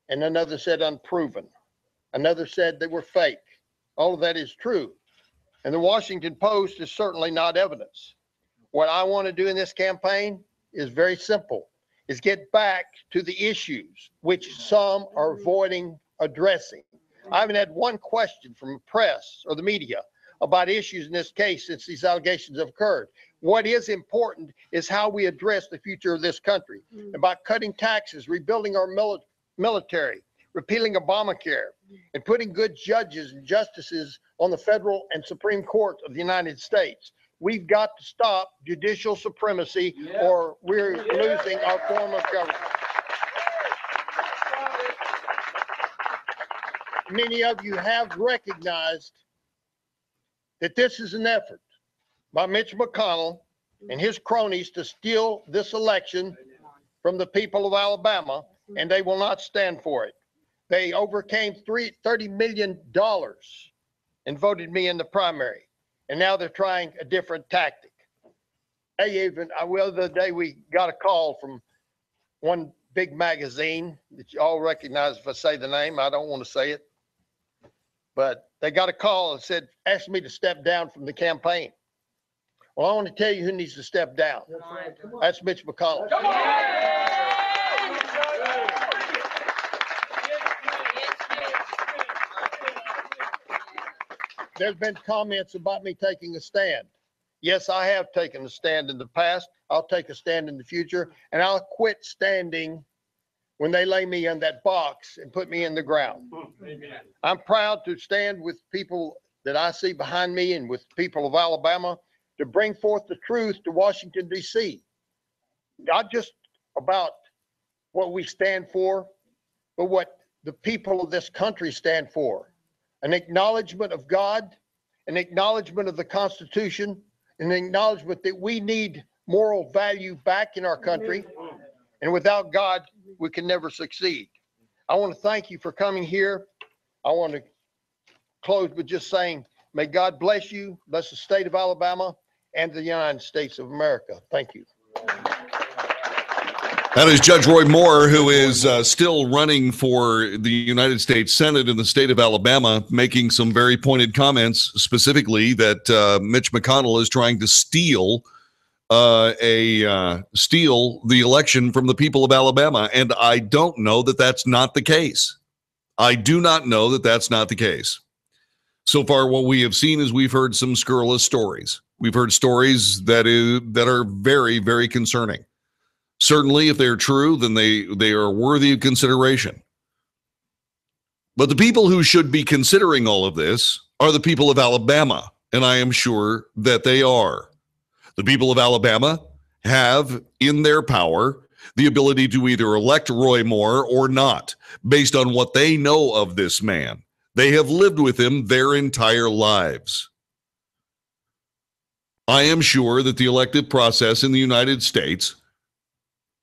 and another said unproven. Another said they were fake. All of that is true. And the Washington Post is certainly not evidence. What I want to do in this campaign is very simple, is get back to the issues which some are avoiding addressing. I haven't had one question from the press or the media about issues in this case since these allegations have occurred. What is important is how we address the future of this country, about cutting taxes, rebuilding our military, repealing Obamacare, and putting good judges and justices on the federal and Supreme Court of the United States. We've got to stop judicial supremacy, or we're losing our form of government. Many of you have recognized that this is an effort by Mitch McConnell and his cronies to steal this election from the people of Alabama, and they will not stand for it. They overcame $30 million and voted me in the primary. And now they're trying a different tactic. The other day we got a call from one big magazine that you all recognize if I say the name. I don't want to say it. But they got a call and said, asked me to step down from the campaign. Well, I want to tell you who needs to step down. That's Mitch McConnell. There's been comments about me taking a stand. Yes, I have taken a stand in the past. I'll take a stand in the future, and I'll quit standing when they lay me in that box and put me in the ground. I'm proud to stand with people that I see behind me and with people of Alabama to bring forth the truth to Washington, D.C. Not just about what we stand for, but what the people of this country stand for. An acknowledgement of God, an acknowledgement of the Constitution, an acknowledgement that we need moral value back in our country. And without God, we can never succeed. I want to thank you for coming here. I want to close with just saying, may God bless you, bless the state of Alabama and the United States of America. Thank you. That is Judge Roy Moore, who is still running for the United States Senate in the state of Alabama, making some very pointed comments, specifically that Mitch McConnell is trying to steal the election from the people of Alabama. And I don't know that that's not the case. I do not know that that's not the case. So far, what we have seen is we've heard some scurrilous stories. We've heard stories that are very, very concerning. Certainly, if they're true, then they are worthy of consideration. But the people who should be considering all of this are the people of Alabama, and I am sure that they are. The people of Alabama have in their power the ability to either elect Roy Moore or not, based on what they know of this man. They have lived with him their entire lives. I am sure that the elective process in the United States,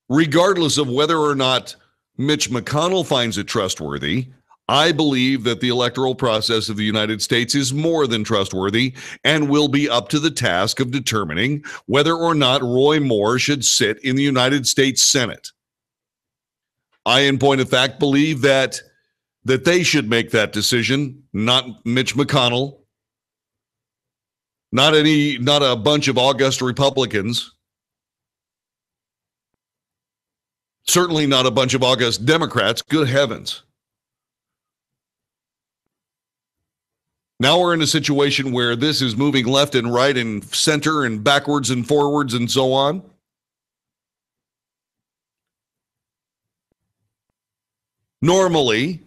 regardless of whether or not Mitch McConnell finds it trustworthy, I believe that the electoral process of the United States is more than trustworthy and will be up to the task of determining whether or not Roy Moore should sit in the United States Senate. I, in point of fact, believe that they should make that decision, not Mitch McConnell, not a bunch of august Republicans, certainly not a bunch of august Democrats. Good heavens. Now we're in a situation where this is moving left and right and center and backwards and forwards and so on. Normally,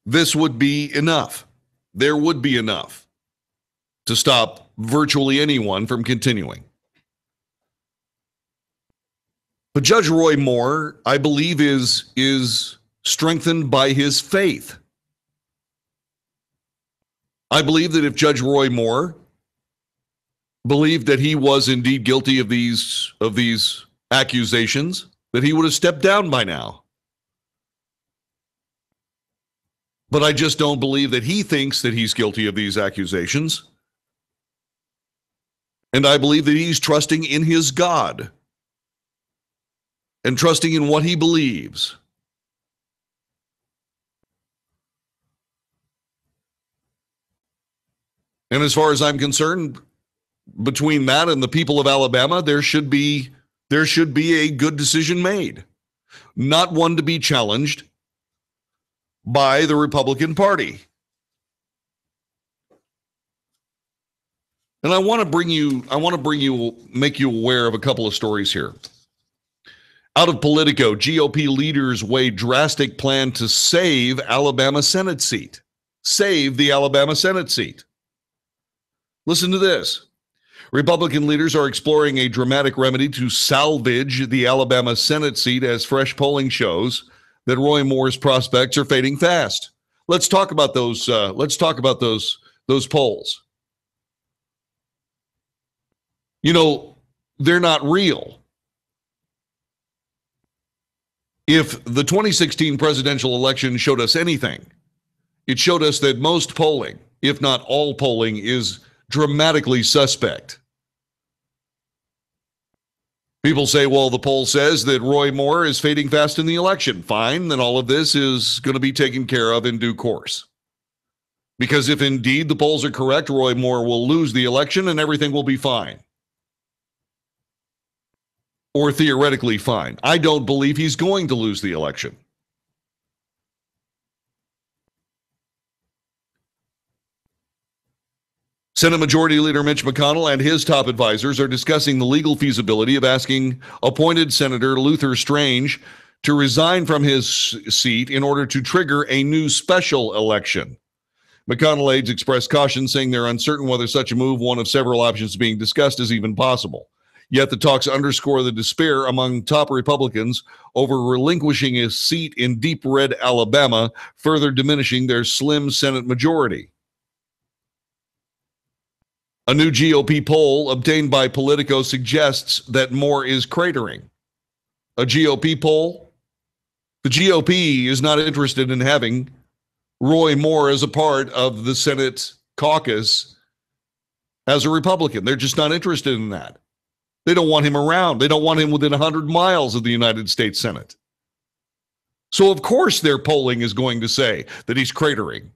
this would be enough. There would be enough to stop virtually anyone from continuing. But Judge Roy Moore, I believe, is strengthened by his faith. I believe that if Judge Roy Moore believed that he was indeed guilty of these accusations, that he would have stepped down by now. But I just don't believe that he thinks that he's guilty of these accusations. And I believe that he's trusting in his God and trusting in what he believes. And as far as I'm concerned, between that and the people of Alabama, there should be a good decision made, not one to be challenged by the Republican Party. And I want to make you aware of a couple of stories here. Out of Politico, GOP leaders weigh drastic plan to save Alabama Senate seat. Save the Alabama Senate seat. Listen to this. Republican leaders are exploring a dramatic remedy to salvage the Alabama Senate seat as fresh polling shows that Roy Moore's prospects are fading fast. Let's talk about those polls. You know, they're not real. If the 2016 presidential election showed us anything, it showed us that most polling, if not all polling, is dramatically suspect. People say, well, the poll says that Roy Moore is fading fast in the election. Fine, then all of this is going to be taken care of in due course. Because if indeed the polls are correct, Roy Moore will lose the election and everything will be fine. Or theoretically fine. I don't believe he's going to lose the election. Senate Majority Leader Mitch McConnell and his top advisors are discussing the legal feasibility of asking appointed Senator Luther Strange to resign from his seat in order to trigger a new special election. McConnell aides expressed caution, saying they're uncertain whether such a move, one of several options being discussed, is even possible. Yet the talks underscore the despair among top Republicans over relinquishing a seat in deep red Alabama, further diminishing their slim Senate majority. A new GOP poll obtained by Politico suggests that Moore is cratering. A GOP poll? The GOP is not interested in having Roy Moore as a part of the Senate caucus as a Republican. They're just not interested in that. They don't want him around. They don't want him within 100 miles of the United States Senate. So, of course, their polling is going to say that he's cratering.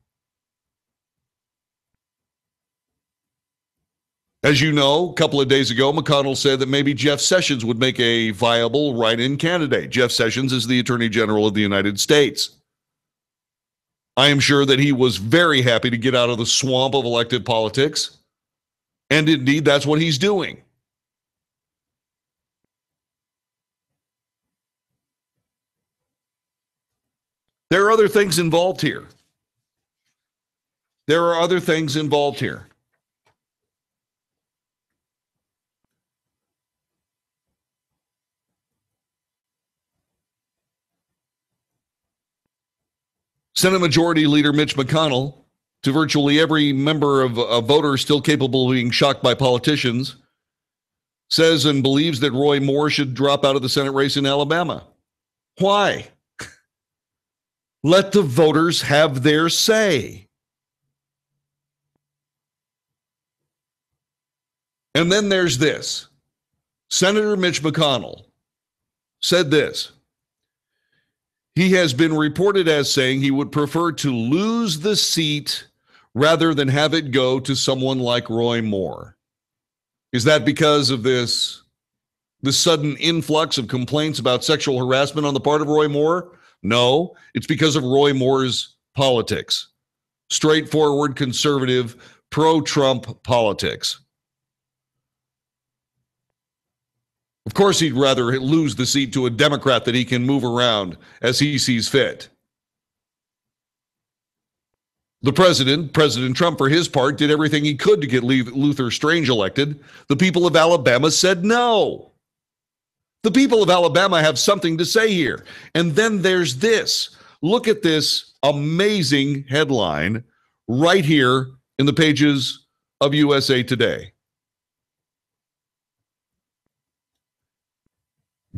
As you know, a couple of days ago, McConnell said that maybe Jeff Sessions would make a viable write-in candidate. Jeff Sessions is the Attorney General of the United States. I am sure that he was very happy to get out of the swamp of elected politics. And indeed, that's what he's doing. There are other things involved here. Senate Majority Leader Mitch McConnell, to virtually every member of a voter still capable of being shocked by politicians, says and believes that Roy Moore should drop out of the Senate race in Alabama. Why? Let the voters have their say. And then there's this. Senator Mitch McConnell said this. He has been reported as saying he would prefer to lose the seat rather than have it go to someone like Roy Moore. Is that because of the sudden influx of complaints about sexual harassment on the part of Roy Moore? No, it's because of Roy Moore's politics. Straightforward, conservative, pro-Trump politics. Of course, he'd rather lose the seat to a Democrat that he can move around as he sees fit. The President Trump, for his part, did everything he could to get Luther Strange elected. The people of Alabama said no. The people of Alabama have something to say here. And then there's this. Look at this amazing headline right here in the pages of USA Today.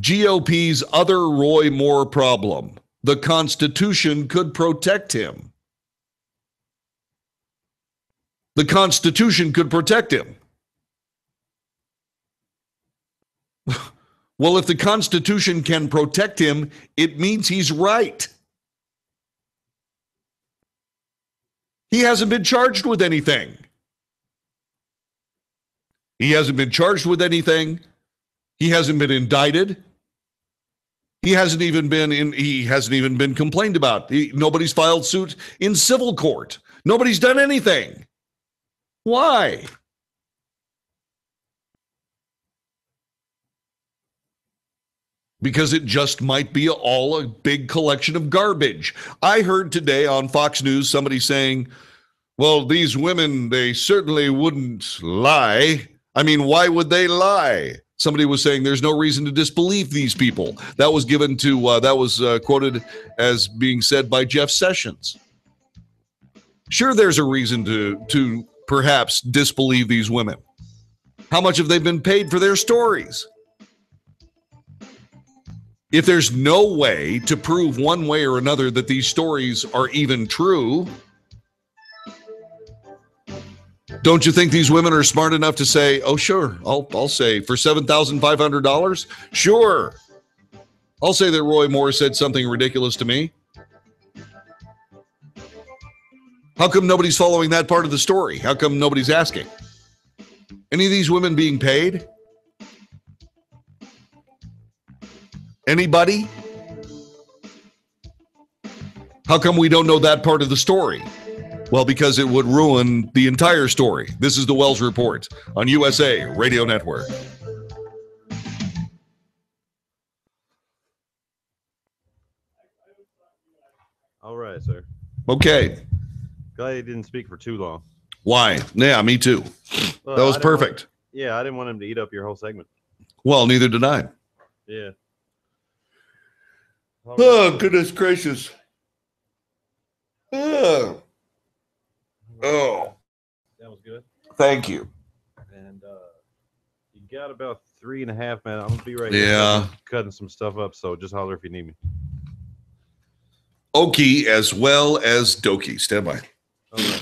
GOP's other Roy Moore problem. The Constitution could protect him. The Constitution could protect him. Well, if the Constitution can protect him, it means he's right. He hasn't been charged with anything. He hasn't been charged with anything. He hasn't been indicted. He hasn't even been complained about. Nobody's filed suit in civil court. Nobody's done anything. Why? Because it just might be all a big collection of garbage. I heard today on Fox News somebody saying, well, these women, they certainly wouldn't lie. I mean, why would they lie? Somebody was saying there's no reason to disbelieve these people. That was given to, quoted as being said by Jeff Sessions. Sure, there's a reason to perhaps disbelieve these women. How much have they been paid for their stories? If there's no way to prove one way or another that these stories are even true, don't you think these women are smart enough to say, oh, sure, I'll say for $7,500? Sure. I'll say that Roy Moore said something ridiculous to me. How come nobody's following that part of the story? How come nobody's asking? Any of these women being paid? Anybody? How come we don't know that part of the story? Well, because it would ruin the entire story. This is the Wells Report on USA Radio Network. All right, sir. Okay. Glad he didn't speak for too long. Why? Yeah, me too. Well, That was perfect. I didn't want him to eat up your whole segment. Well, neither did I. Yeah. Oh, goodness gracious. Oh. That was good. Thank you. And you got about 3.5 minutes. I'm going to be right Yeah. here cutting some stuff up, so just holler if you need me. Okie as well as Dokie. Stand by. Okay.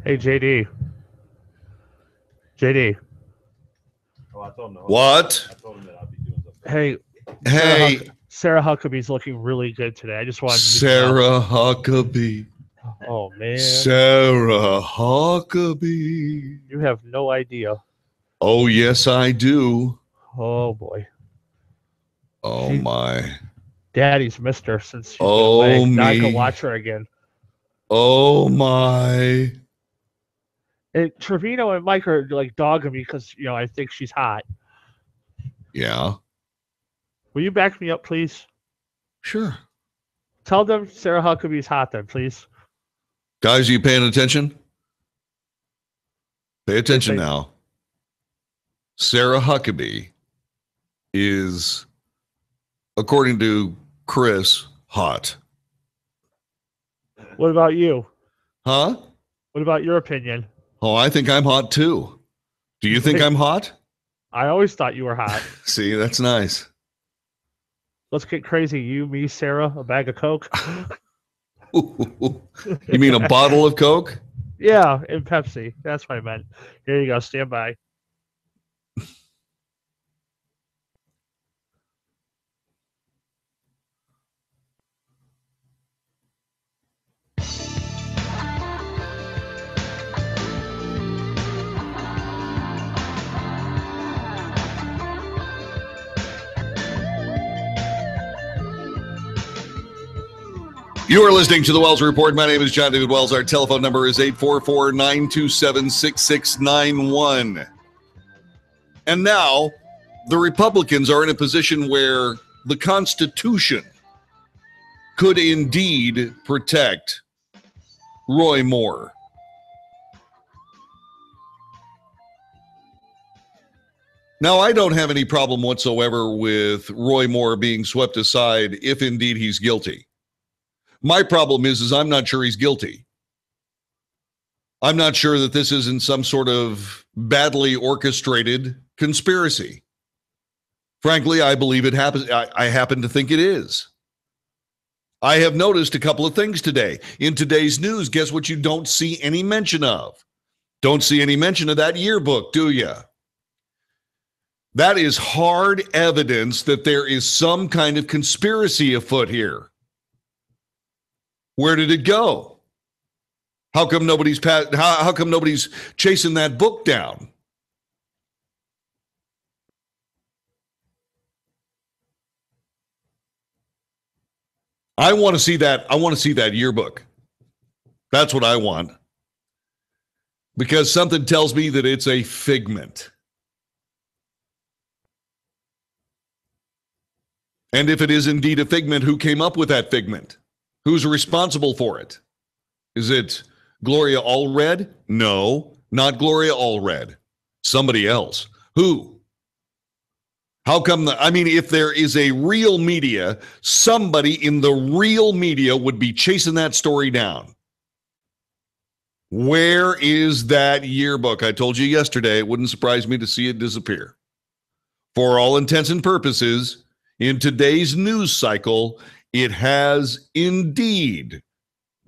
Hey, JD. JD. Oh, I told him. What? I told him that I'd be doing something. Hey. Hey, Sarah Huckabee's looking really good today. I just wanted to Sarah Huckabee. Oh, man. Sarah Huckabee. You have no idea. Oh, yes, I do. Oh, boy. Oh, my. Daddy's missed her since she's been Oh, away. Now I me. can watch her again. Oh, my. And Trevino and Mike are like dogging me because, I think she's hot. Yeah, Will you back me up, please? sure. Tell them Sarah Huckabee's hot then, please. Guys, are you paying attention? Pay attention Yes, I- now. Sarah Huckabee is, according to Chris, hot. What about you? Huh? What about your opinion? Oh, I think I'm hot too. Do you think I'm hot? I always thought you were hot. See, that's nice. Let's get crazy. You, me, Sarah, a bag of Coke. You mean a bottle of Coke? Yeah, and Pepsi. That's what I meant. Here you go. Stand by. You are listening to the Wells Report. My name is John David Wells. Our telephone number is 844-927-6691. And now the Republicans are in a position where the Constitution could indeed protect Roy Moore. Now, I don't have any problem whatsoever with Roy Moore being swept aside if indeed he's guilty. My problem is I'm not sure he's guilty. I'm not sure that this isn't some sort of badly orchestrated conspiracy. Frankly, I believe it happens. I happen to think it is. I have noticed a couple of things today. In today's news, guess what you don't see any mention of? Don't see any mention of that yearbook, do you? That is hard evidence that there is some kind of conspiracy afoot here. Where did it go? How come nobody's chasing that book down? I want to see that. I want to see that yearbook. That's what I want. Because something tells me that it's a figment. And if it is indeed a figment, who came up with that figment? Who's responsible for it? Is it Gloria Allred? No, not Gloria Allred. Somebody else. Who? How come if there is a real media, somebody in the real media would be chasing that story down. Where is that yearbook? I told you yesterday, it wouldn't surprise me to see it disappear. For all intents and purposes, in today's news cycle, it has indeed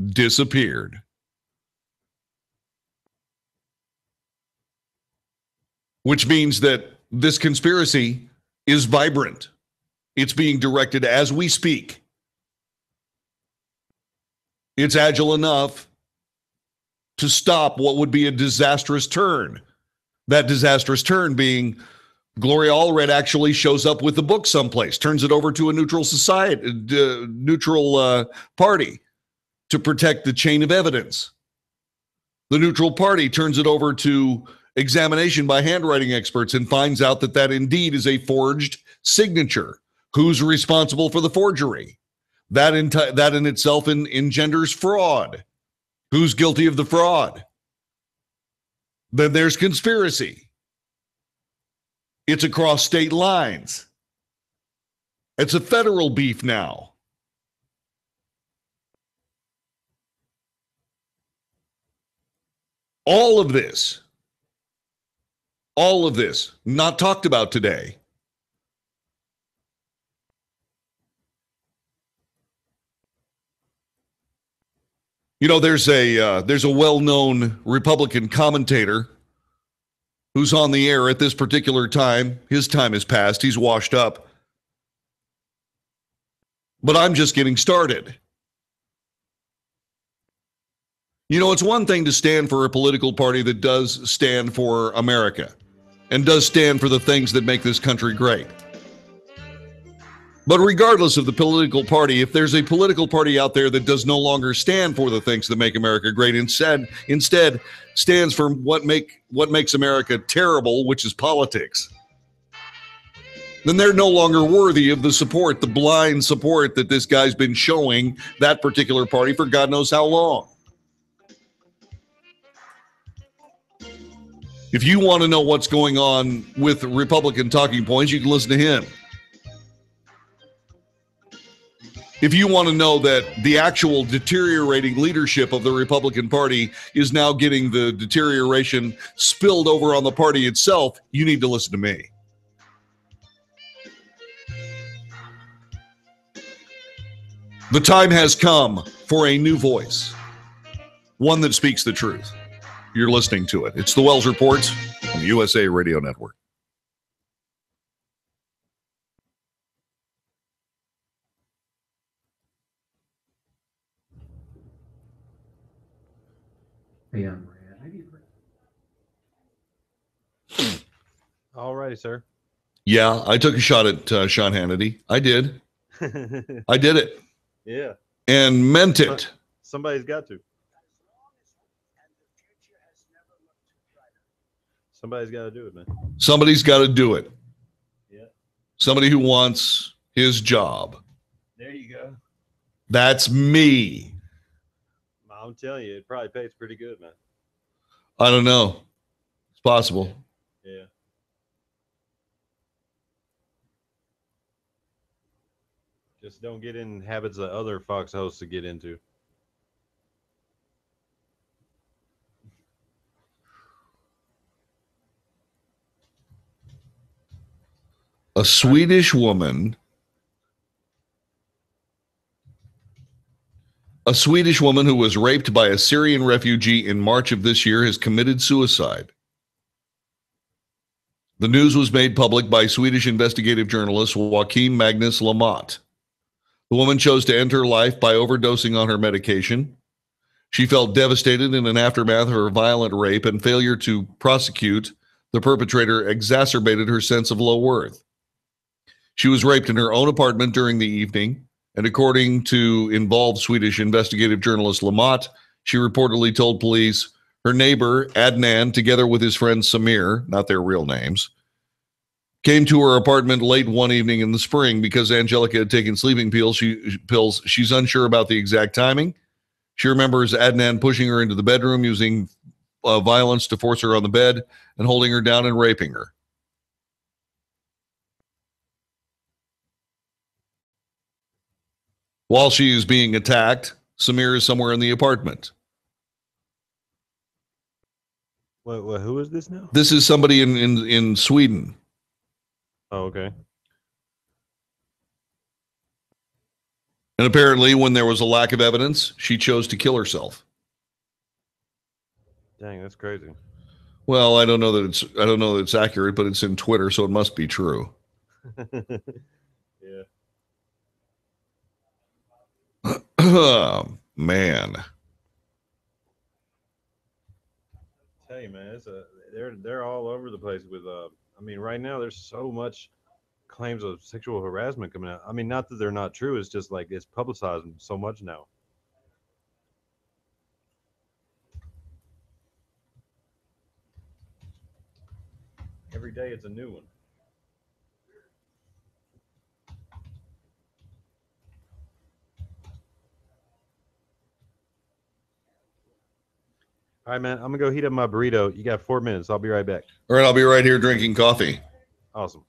disappeared. Which means that this conspiracy is vibrant. It's being directed as we speak. It's agile enough to stop what would be a disastrous turn. That disastrous turn being Gloria Allred actually shows up with the book someplace, turns it over to a neutral party to protect the chain of evidence. The neutral party turns it over to examination by handwriting experts and finds out that that indeed is a forged signature. Who's responsible for the forgery? That in itself engenders fraud. Who's guilty of the fraud? Then there's conspiracy. It's across state lines. It's a federal beef now. All of this, not talked about today. You know, there's a well-known Republican commentator who's on the air at this particular time. His time has passed. He's washed up. But I'm just getting started. You know, it's one thing to stand for a political party that does stand for America and does stand for the things that make this country great. But regardless of the political party, if there's a political party out there that does no longer stand for the things that make America great, instead stands for what makes America terrible, which is politics, then they're no longer worthy of the support, the blind support that this guy's been showing that particular party for God knows how long. If you want to know what's going on with Republican talking points, you can listen to him. if you want to know that the actual deteriorating leadership of the Republican Party is now getting the deterioration spilled over on the party itself, you need to listen to me. The time has come for a new voice, one that speaks the truth. You're listening to it. It's the Wells Report on the USA Radio Network. All righty, sir. Yeah, I took a shot at Sean Hannity. I did. I did it Yeah, and meant it. somebody's got to. Somebody's got to do it, man. Somebody's got to do it. Yeah. Somebody who wants his job. There you go. That's me. I'm telling you, it probably pays pretty good, man. I don't know. It's possible. Yeah. Just don't get in habits that other Fox hosts to get into. A Swedish woman who was raped by a Syrian refugee in March of this year has committed suicide. The news was made public by Swedish investigative journalist Joakim Magnus Lamotte. The woman chose to end her life by overdosing on her medication. She felt devastated in an aftermath of her violent rape, and failure to prosecute the perpetrator exacerbated her sense of low worth. She was raped in her own apartment during the evening, and according to involved Swedish investigative journalist Lamotte, she reportedly told police her neighbor, Adnan, together with his friend Samir, not their real names, came to her apartment late one evening in the spring because Angelica had taken sleeping pills. She's unsure about the exact timing. She remembers Adnan pushing her into the bedroom, using violence to force her on the bed and holding her down and raping her. While she is being attacked, Samir is somewhere in the apartment. What, who is this now? This is somebody in Sweden. Oh, okay. And apparently, when there was a lack of evidence, she chose to kill herself. Dang, that's crazy. Well, I don't know that it's accurate, but it's in Twitter, so it must be true. Yeah. Oh, man. Tell you, man, they're all over the place with I mean, right now there's so much claims of sexual harassment coming out. I mean, not that they're not true, it's just like it's publicized so much now. Every day it's a new one. All right, man, I'm gonna go heat up my burrito. You got 4 minutes. I'll be right back. All right, I'll be right here drinking coffee. Awesome.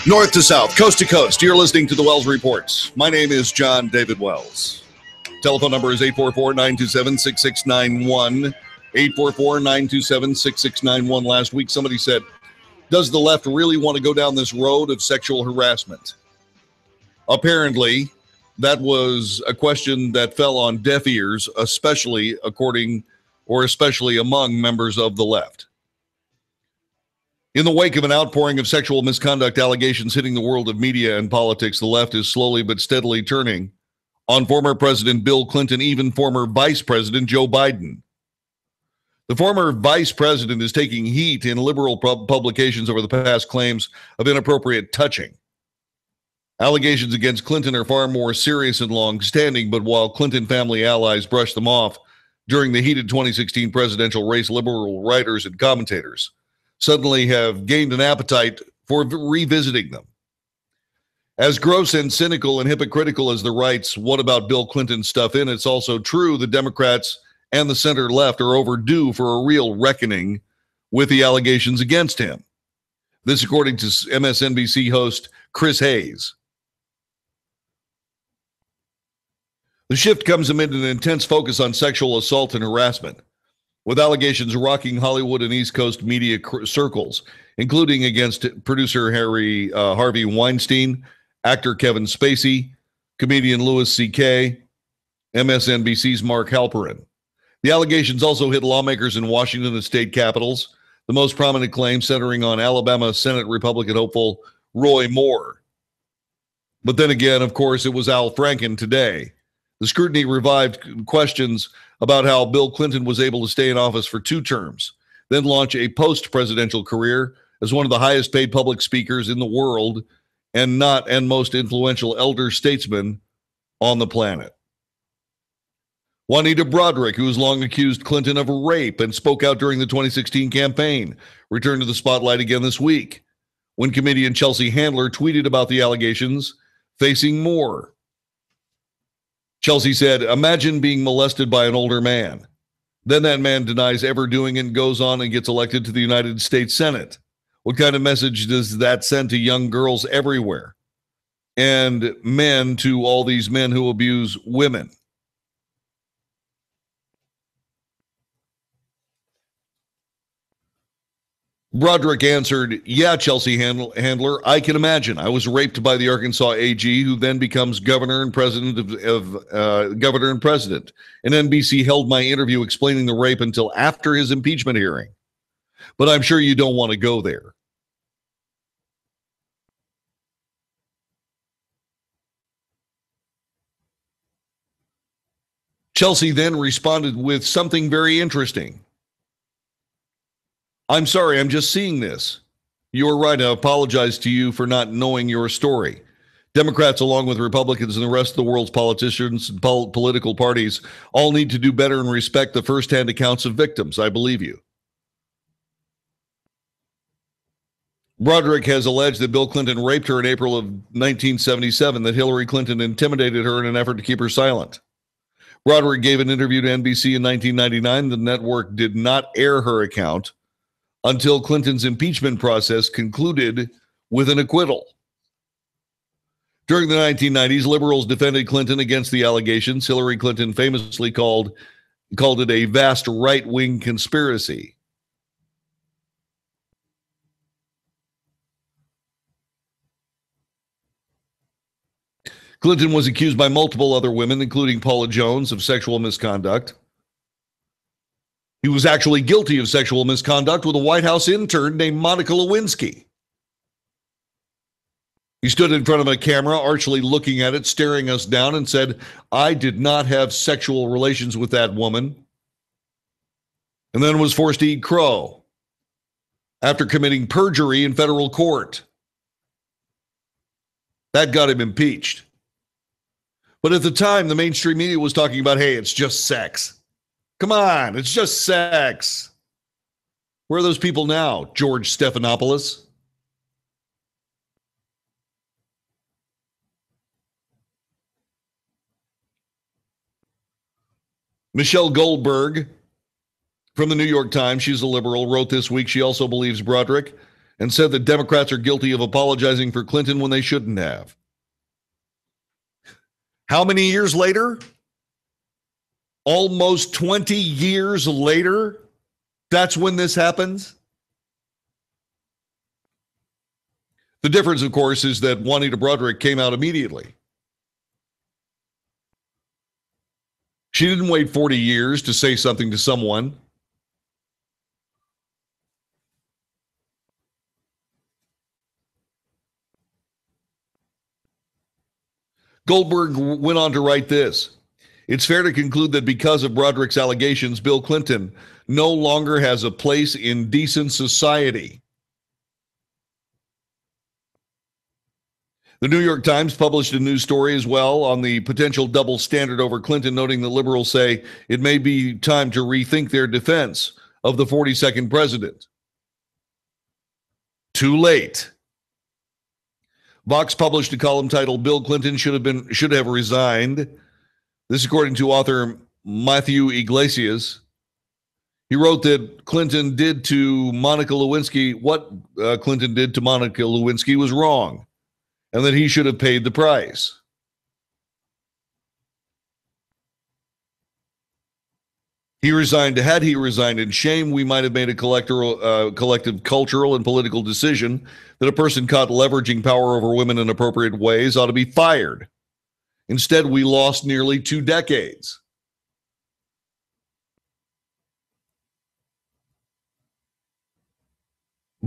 North to south, coast to coast, you're listening to the Wells Reports. My name is John David Wells. Telephone number is 844-927-6691. 844-927-6691. Last week, somebody said, does the left really want to go down this road of sexual harassment? Apparently, that was a question that fell on deaf ears, especially among members of the left. In the wake of an outpouring of sexual misconduct allegations hitting the world of media and politics, the left is slowly but steadily turning on former President Bill Clinton, even former Vice President Joe Biden. The former vice president is taking heat in liberal publications over the past claims of inappropriate touching. Allegations against Clinton are far more serious and long-standing, but while Clinton family allies brushed them off during the heated 2016 presidential race, liberal writers and commentators suddenly have gained an appetite for revisiting them. As gross and cynical and hypocritical as the right's "what about Bill Clinton" stuff in, it's also true the Democrats and the center left are overdue for a real reckoning with the allegations against him. This according to MSNBC host Chris Hayes. The shift comes amid an intense focus on sexual assault and harassment, with allegations rocking Hollywood and East Coast media circles, including against producer Harvey Weinstein, actor Kevin Spacey, comedian Louis C.K., MSNBC's Mark Halperin. The allegations also hit lawmakers in Washington and state capitals, the most prominent claim centering on Alabama Senate Republican hopeful Roy Moore. But then again, of course, it was Al Franken today. The scrutiny revived questions about how Bill Clinton was able to stay in office for 2 terms, then launch a post-presidential career as one of the highest paid public speakers in the world and most influential elder statesman on the planet. Juanita Broderick, who has long accused Clinton of rape and spoke out during the 2016 campaign, returned to the spotlight again this week when comedian Chelsea Handler tweeted about the allegations, facing more. Chelsea said, "Imagine being molested by an older man. Then that man denies ever doing it and goes on and gets elected to the United States Senate. What kind of message does that send to young girls everywhere? And men to all these men who abuse women?" Broderick answered, "Yeah, Chelsea Handler, I can imagine. I was raped by the Arkansas AG, who then becomes governor and president governor and president. And NBC held my interview explaining the rape until after his impeachment hearing. But I'm sure you don't want to go there." Chelsea then responded with something very interesting. "I'm sorry, I'm just seeing this. You're right. I apologize to you for not knowing your story. Democrats, along with Republicans and the rest of the world's politicians and political parties, all need to do better and respect the firsthand accounts of victims. I believe you." Broderick has alleged that Bill Clinton raped her in April of 1977, that Hillary Clinton intimidated her in an effort to keep her silent. Broderick gave an interview to NBC in 1999. The network did not air her account until Clinton's impeachment process concluded with an acquittal. During the 1990s, liberals defended Clinton against the allegations. Hillary Clinton famously called it a vast right-wing conspiracy. Clinton was accused by multiple other women, including Paula Jones, of sexual misconduct. He was actually guilty of sexual misconduct with a White House intern named Monica Lewinsky. He stood in front of a camera, archly looking at it, staring us down, and said, "I did not have sexual relations with that woman," and then was forced to eat crow after committing perjury in federal court. That got him impeached. But at the time, the mainstream media was talking about, hey, it's just sex. Come on, it's just sex. Where are those people now, George Stephanopoulos? Michelle Goldberg from the New York Times, she's a liberal, wrote this week she also believes Broderick and said that Democrats are guilty of apologizing for Clinton when they shouldn't have. How many years later? Almost 20 years later, that's when this happens. The difference, of course, is that Juanita Broaddrick came out immediately. She didn't wait 40 years to say something to someone. Goldberg went on to write this. It's fair to conclude that because of Broaddrick's allegations, Bill Clinton no longer has a place in decent society. The New York Times published a news story as well on the potential double standard over Clinton, noting that liberals say it may be time to rethink their defense of the 42nd president. Too late. Vox published a column titled "Bill Clinton should have resigned." This, according to author Matthew Iglesias. He wrote that Clinton did to Monica Lewinsky what Clinton did to Monica Lewinsky was wrong, and that he should have paid the price. Had he resigned in shame, we might have made a collective cultural and political decision that a person caught leveraging power over women in appropriate ways ought to be fired. Instead, we lost nearly 2 decades.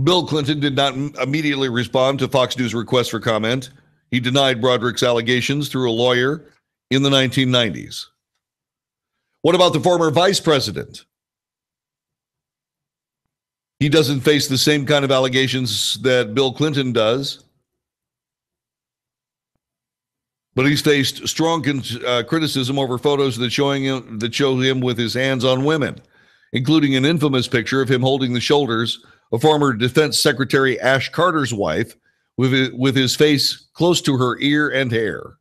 Bill Clinton did not immediately respond to Fox News' request for comment. He denied Broaddrick's allegations through a lawyer in the 1990s. What about the former vice president? He doesn't face the same kind of allegations that Bill Clinton does, but he's faced strong criticism over photos that show him with his hands on women, including an infamous picture of him holding the shoulders of former Defense Secretary Ash Carter's wife with his face close to her ear and hair.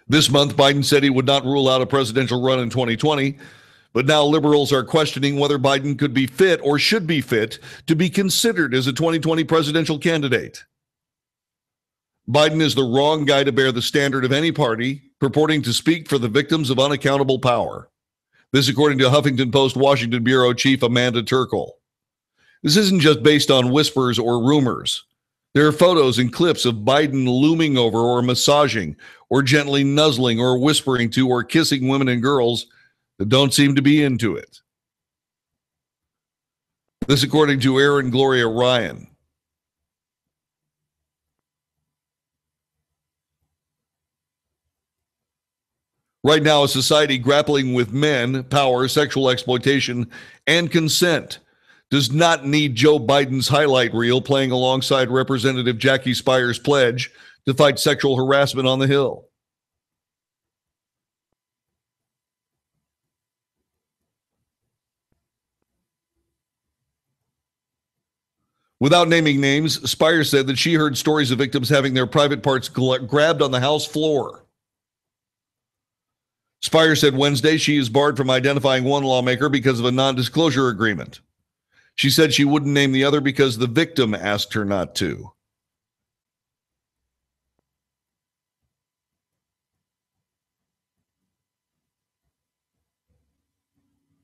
This month, Biden said he would not rule out a presidential run in 2020, but now liberals are questioning whether Biden could be fit or should be fit to be considered as a 2020 presidential candidate. Biden is the wrong guy to bear the standard of any party purporting to speak for the victims of unaccountable power. This, according to Huffington Post Washington Bureau Chief Amanda Turkle. This isn't just based on whispers or rumors. There are photos and clips of Biden looming over or massaging or gently nuzzling or whispering to or kissing women and girls that don't seem to be into it. This, according to Aaron Gloria Ryan. Right now, a society grappling with men, power, sexual exploitation, and consent does not need Joe Biden's highlight reel playing alongside Representative Jackie Spire's pledge to fight sexual harassment on the Hill. Without naming names, Spire said that she heard stories of victims having their private parts grabbed on the House floor. Spire said Wednesday she is barred from identifying one lawmaker because of a non-disclosure agreement. She said she wouldn't name the other because the victim asked her not to.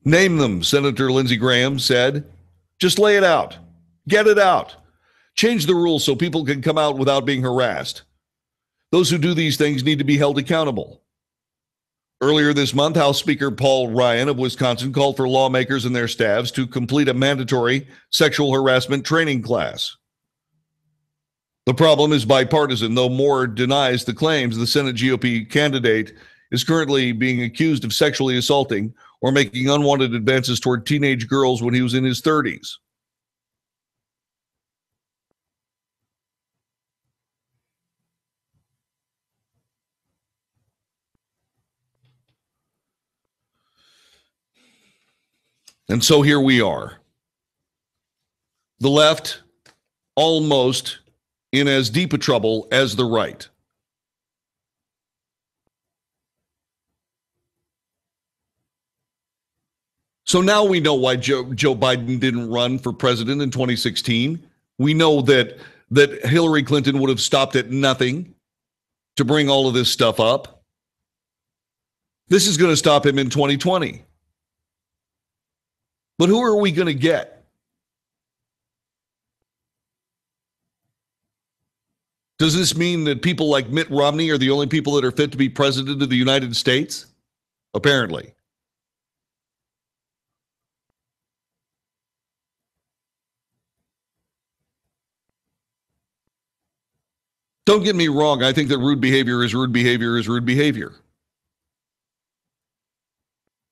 Name them, Senator Lindsey Graham said. Just lay it out. Get it out. Change the rules so people can come out without being harassed. Those who do these things need to be held accountable. Earlier this month, House Speaker Paul Ryan of Wisconsin called for lawmakers and their staffs to complete a mandatory sexual harassment training class. The problem is bipartisan, though Moore denies the claims the Senate GOP candidate is currently being accused of sexually assaulting or making unwanted advances toward teenage girls when he was in his 30s. And so here we are. The left almost in as deep a trouble as the right. So now we know why Joe Biden didn't run for president in 2016. We know that Hillary Clinton would have stopped at nothing to bring all of this stuff up. This is going to stop him in 2020. But who are we going to get? Does this mean that people like Mitt Romney are the only people that are fit to be president of the United States? Apparently. Don't get me wrong. I think that rude behavior is rude behavior is rude behavior.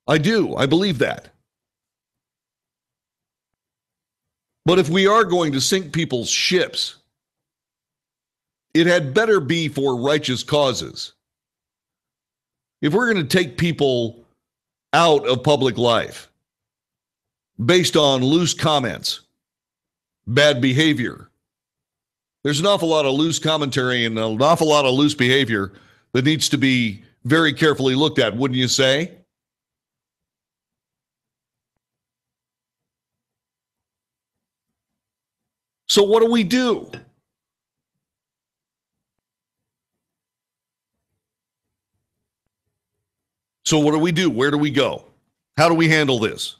I do. I believe that. But if we are going to sink people's ships, it had better be for righteous causes. If we're going to take people out of public life based on loose comments, bad behavior, there's an awful lot of loose commentary and an awful lot of loose behavior that needs to be very carefully looked at, wouldn't you say? So what do we do? So what do we do? Where do we go? How do we handle this?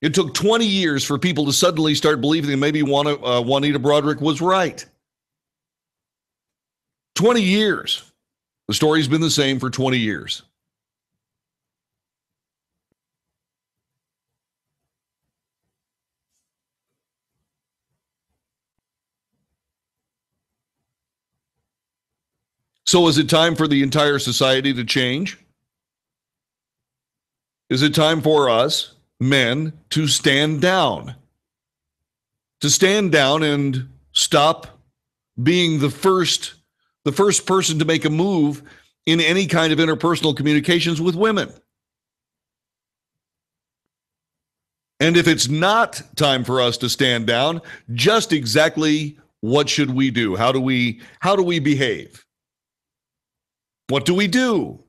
It took 20 years for people to suddenly start believing that maybe Juanita Broaddrick was right. 20 years. The story's been the same for 20 years. So is it time for the entire society to change? Is it time for us, men, to stand down? To stand down and stop being the first person to make a move in any kind of interpersonal communications with women? And if it's not time for us to stand down, just exactly what should we do? How do we behave? What do we do?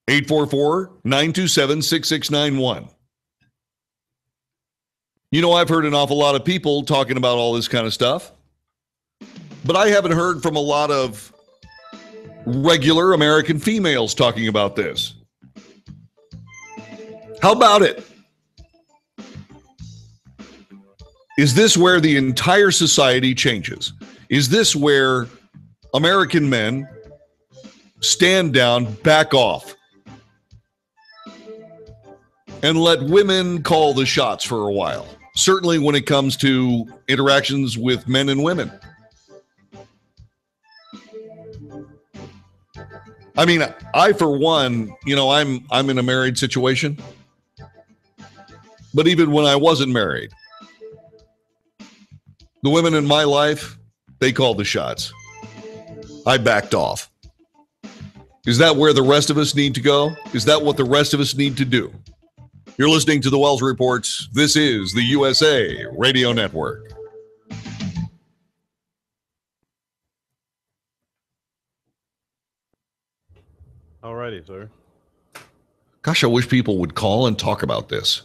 844-927-6691. You know, I've heard an awful lot of people talking about all this kind of stuff, but I haven't heard from a lot of regular American females talking about this. How about it? Is this where the entire society changes? Is this where American men stand down, back off, and let women call the shots for a while? Certainly when it comes to interactions with men and women. I mean, I, for one, you know, I'm in a married situation. But even when I wasn't married, the women in my life, they called the shots. I backed off. Is that where the rest of us need to go? Is that what the rest of us need to do? You're listening to the Wells Report. This is the USA Radio Network. All righty, sir. Gosh, I wish people would call and talk about this.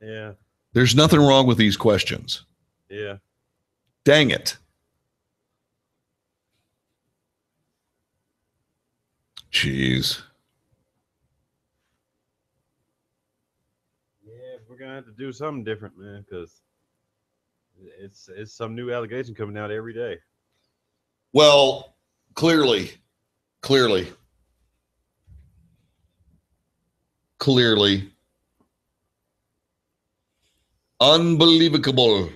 Yeah. There's nothing wrong with these questions. Yeah. Dang it. Jeez. Yeah, we're gonna have to do something different, man, because it's some new allegation coming out every day. Well, clearly, unbelievable.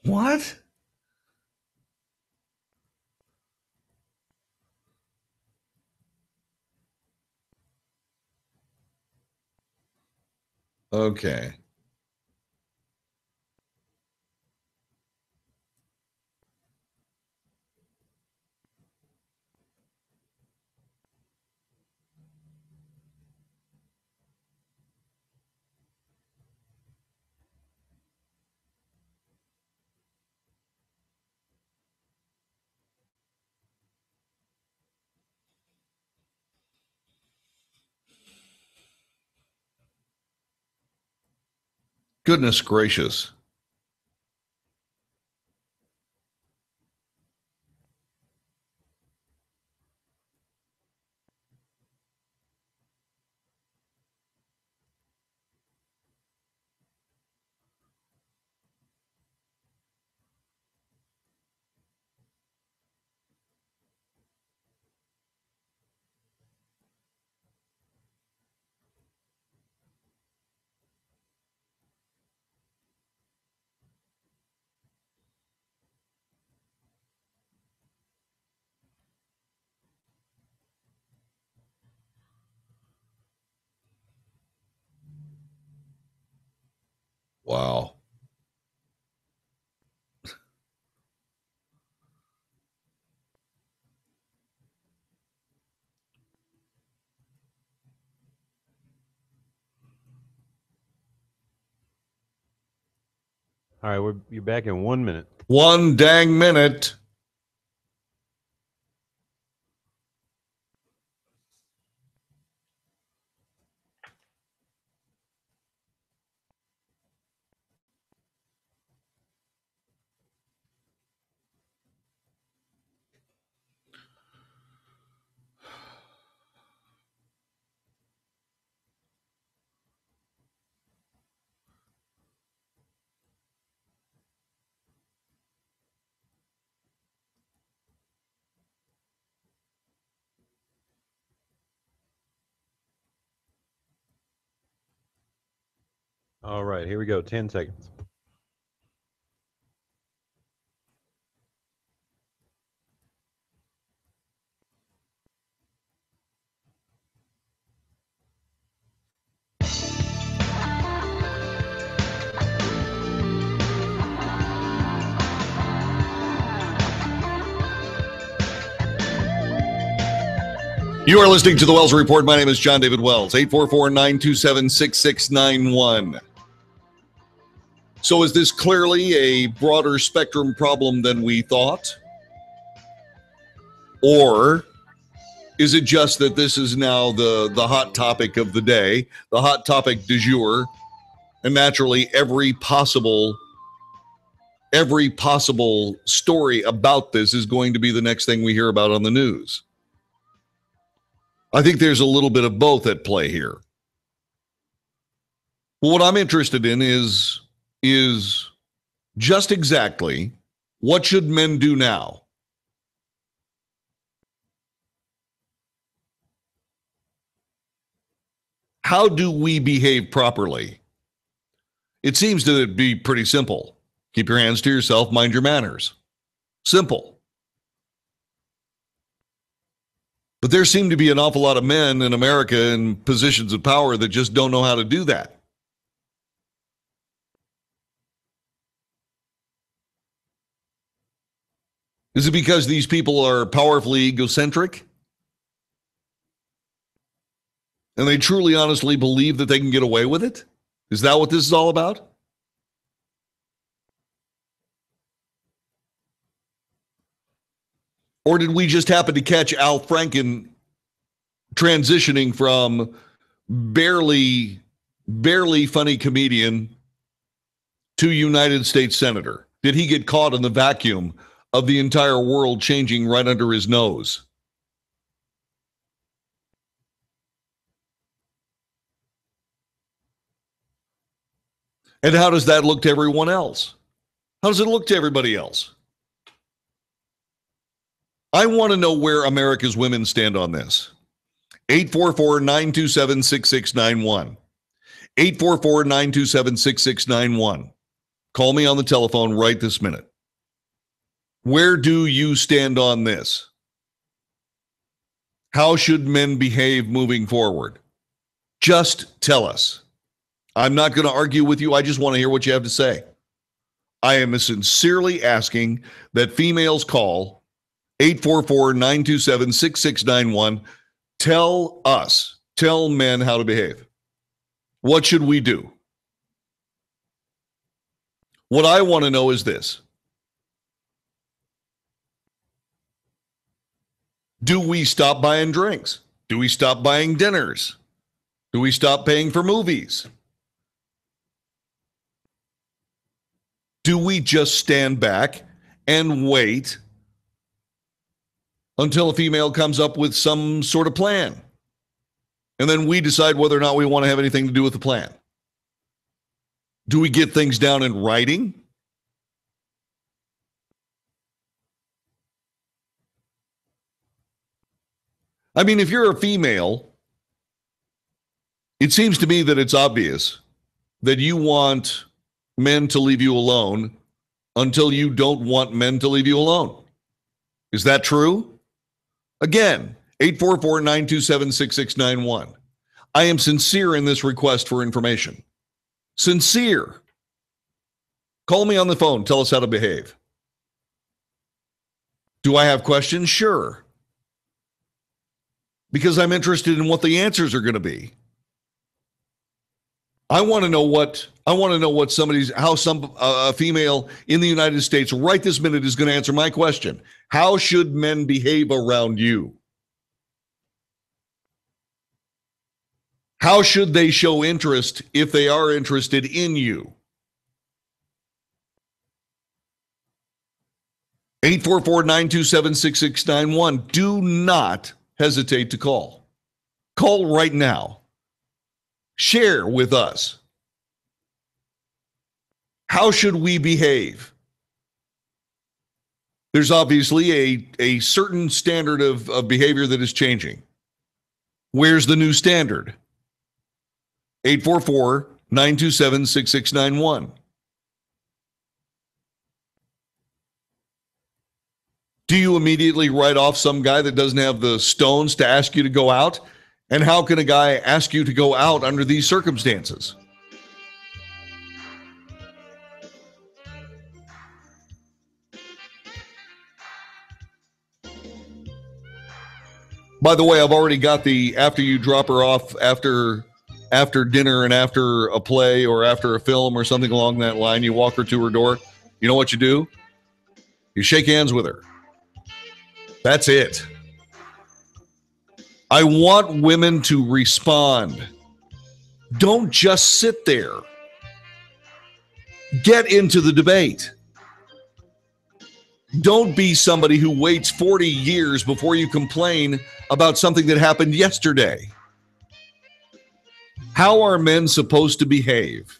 What? Okay. Goodness gracious. Wow. All right, you're back in 1 minute. 1 dang minute. All right, here we go. 10 seconds. You are listening to the Wells Report. My name is John David Wells. 844-927-6691. So is this clearly a broader spectrum problem than we thought? Or is it just that this is now the hot topic of the day, the hot topic du jour, and naturally every possible story about this is going to be the next thing we hear about on the news? I think there's a little bit of both at play here. Well, what I'm interested in is just exactly what should men do now? How do we behave properly? It seems to be pretty simple. Keep your hands to yourself, mind your manners. Simple. But there seem to be an awful lot of men in America in positions of power that just don't know how to do that. Is it because these people are powerfully egocentric? And they truly, honestly believe that they can get away with it? Is that what this is all about? Or did we just happen to catch Al Franken transitioning from barely funny comedian to United States Senator? Did he get caught in the vacuum of the entire world changing right under his nose? And how does that look to everyone else? How does it look to everybody else? I want to know where America's women stand on this. 844-927-6691. 844-927-6691. Call me on the telephone right this minute. Where do you stand on this? How should men behave moving forward? Just tell us. I'm not going to argue with you. I just want to hear what you have to say. I am sincerely asking that females call 844-927-6691. Tell men how to behave. What should we do? What I want to know is this. Do we stop buying drinks? Do we stop buying dinners? Do we stop paying for movies? Do we just stand back and wait until a female comes up with some sort of plan? And then we decide whether or not we want to have anything to do with the plan. Do we get things down in writing? I mean, if you're a female, it seems to me that it's obvious that you want men to leave you alone until you don't want men to leave you alone. Is that true? Again, 844-927-6691. I am sincere in this request for information. Sincere. Call me on the phone. Tell us how to behave. Do I have questions? Sure. Because I'm interested in what the answers are going to be. I want to know what a female in the United States right this minute is going to answer my question. How should men behave around you? How should they show interest if they are interested in you? 844-927-6691. Do not hesitate to call. Call right now. Share with us. How should we behave? There's obviously a certain standard of behavior that is changing. Where's the new standard? 844-927-6691. Do you immediately write off some guy that doesn't have the stones to ask you to go out? And how can a guy ask you to go out under these circumstances? By the way, I've already got the after you drop her off after dinner and after a play or after a film or something along that line, you walk her to her door. You know what you do? You shake hands with her. That's it. I want women to respond. Don't just sit there. Get into the debate. Don't be somebody who waits 40 years before you complain about something that happened yesterday. How are men supposed to behave?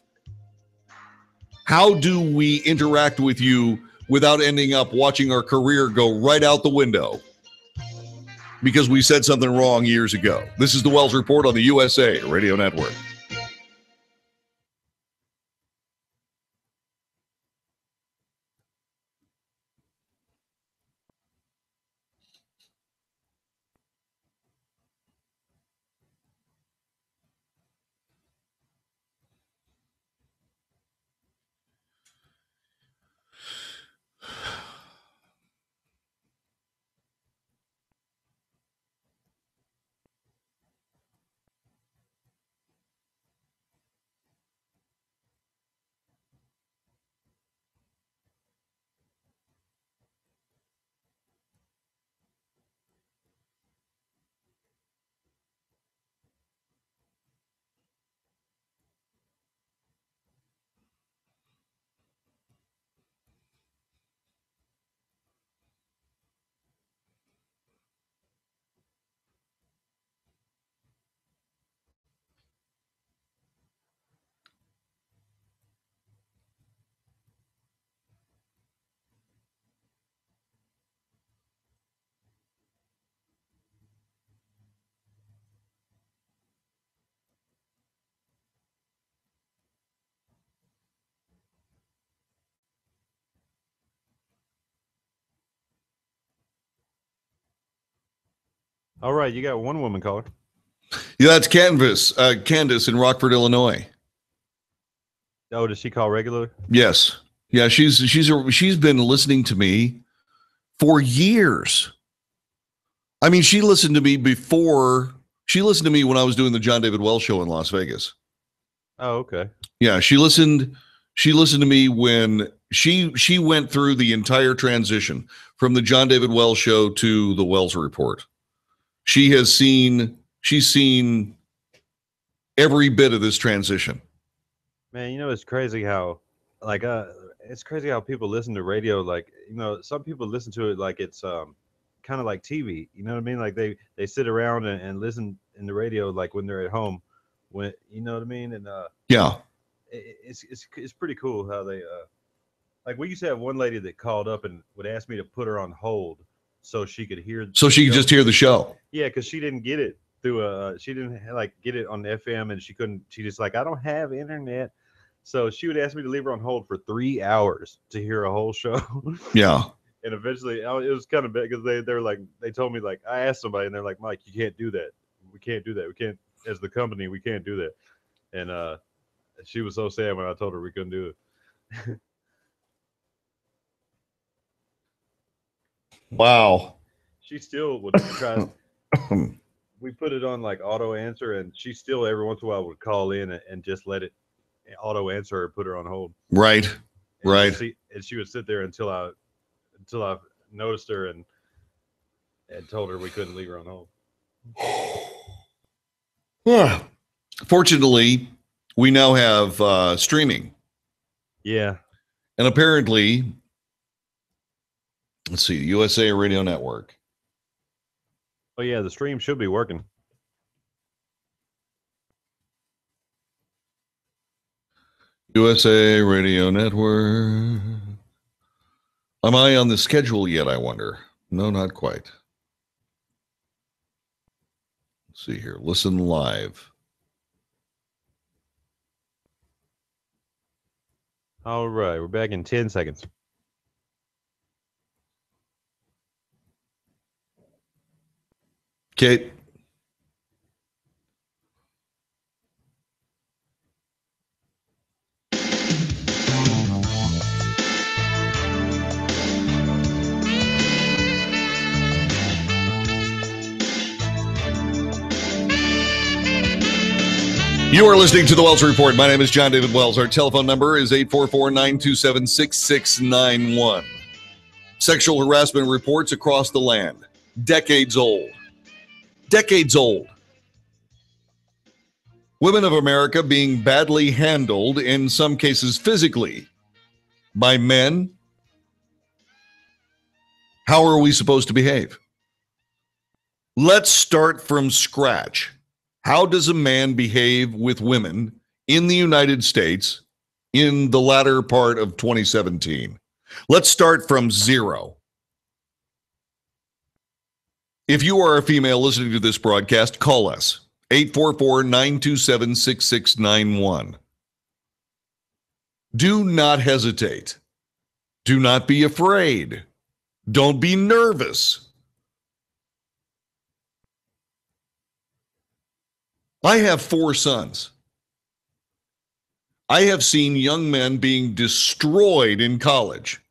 How do we interact with you without ending up watching our career go right out the window because we said something wrong years ago? This is the Wells Report on the USA Radio Network. All right, you got one woman caller. Yeah, that's Candace in Rockford, Illinois. Oh, does she call regularly? Yes. Yeah, she's been listening to me for years. I mean, she listened to me when I was doing the John David Wells show in Las Vegas. Oh, okay. Yeah, she listened to me when she went through the entire transition from the John David Wells show to the Wells Report. She's seen every bit of this transition. Man, it's crazy how, like, it's crazy how people listen to radio. Like, some people listen to it like it's kind of like TV. You know what I mean? Like they sit around and listen in the radio like when they're at home. When you know what I mean? And Yeah. it's pretty cool how they like we used to have one lady that called up and would ask me to put her on hold so she could hear. So she could just hear the show. Yeah, because she didn't get it through she didn't like get it on FM and she couldn't. She just like I don't have internet. So she would ask me to leave her on hold for 3 hours to hear a whole show. Yeah. And eventually, it was kind of bad because they're like, they told me, like, I asked somebody and they're like, Mike, you can't do that. We can't do that. We can't, as the company, we can't do that. And she was so sad when I told her we couldn't do it. Wow. She still would try. We put it on like auto answer, and she still every once in a while would call in and just let it auto answer or put her on hold. Right. And Right. She would sit there until I noticed her and told her we couldn't leave her on hold. Fortunately, we now have streaming. Yeah. And apparently, let's see, USA Radio Network. Oh yeah, the stream should be working. USA Radio Network. Am I on the schedule yet, I wonder? No, not quite. Let's see here. Listen live. All right, we're back in 10 seconds. Kate. You are listening to the Wells Report. My name is John David Wells. Our telephone number is 844-927-6691. Sexual harassment reports across the land. Decades old. Decades old. Women of America being badly handled, in some cases physically, by men. How are we supposed to behave? Let's start from scratch. How does a man behave with women in the United States in the latter part of 2017? Let's start from zero. If you are a female listening to this broadcast, call us, 844-927-6691. Do not hesitate. Do not be afraid. Don't be nervous. I have 4 sons. I have seen young men being destroyed in college.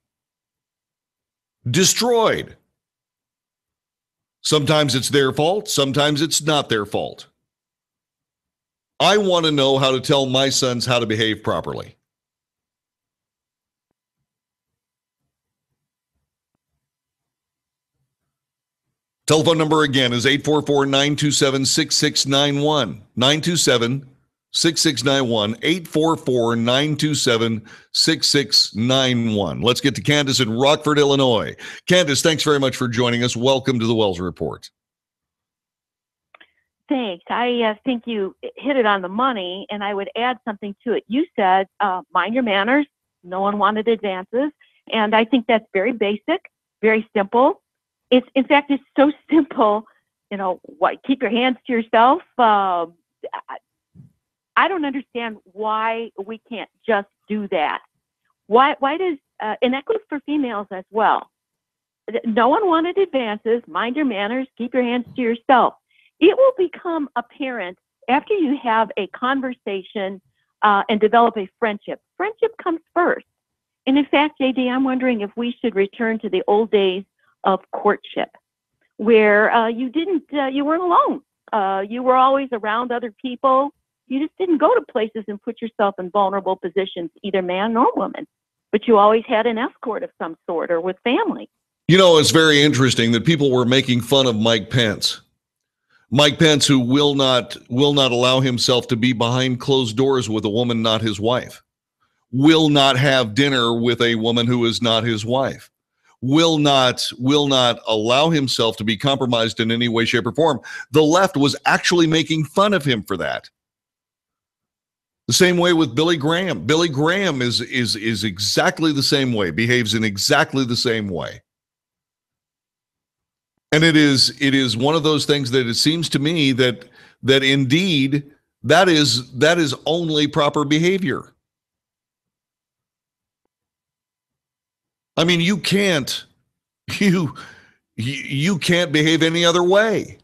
Destroyed. Sometimes it's their fault. Sometimes it's not their fault. I want to know how to tell my sons how to behave properly. Telephone number again is 844-927-6691. 927-6691. 844-927-6691. Let's get to Candace in Rockford, Illinois. Candace, thanks very much for joining us. Welcome to the Wells Report. Thanks. I think you hit it on the money, and I would add something to it. You said, mind your manners. No one wanted advances. And I think that's very basic, very simple. In fact, it's so simple, keep your hands to yourself. I don't understand why we can't just do that. Why does, and that goes for females as well. no one wanted advances. Mind your manners. Keep your hands to yourself. It will become apparent after you have a conversation and develop a friendship. Friendship comes first. And in fact, JD, I'm wondering if we should return to the old days of courtship, where you weren't alone. You were always around other people. You just didn't go to places and put yourself in vulnerable positions, either man nor woman. But you always had an escort of some sort or with family. You know, it's very interesting that people were making fun of Mike Pence. Mike Pence, who will not allow himself to be behind closed doors with a woman not his wife, will not have dinner with a woman who is not his wife, will not allow himself to be compromised in any way, shape, or form. The left was actually making fun of him for that. The same way with Billy Graham. Billy Graham is exactly the same way, behaves in exactly the same way. And it is one of those things that it seems to me that indeed that is only proper behavior. I mean, you can't behave any other way.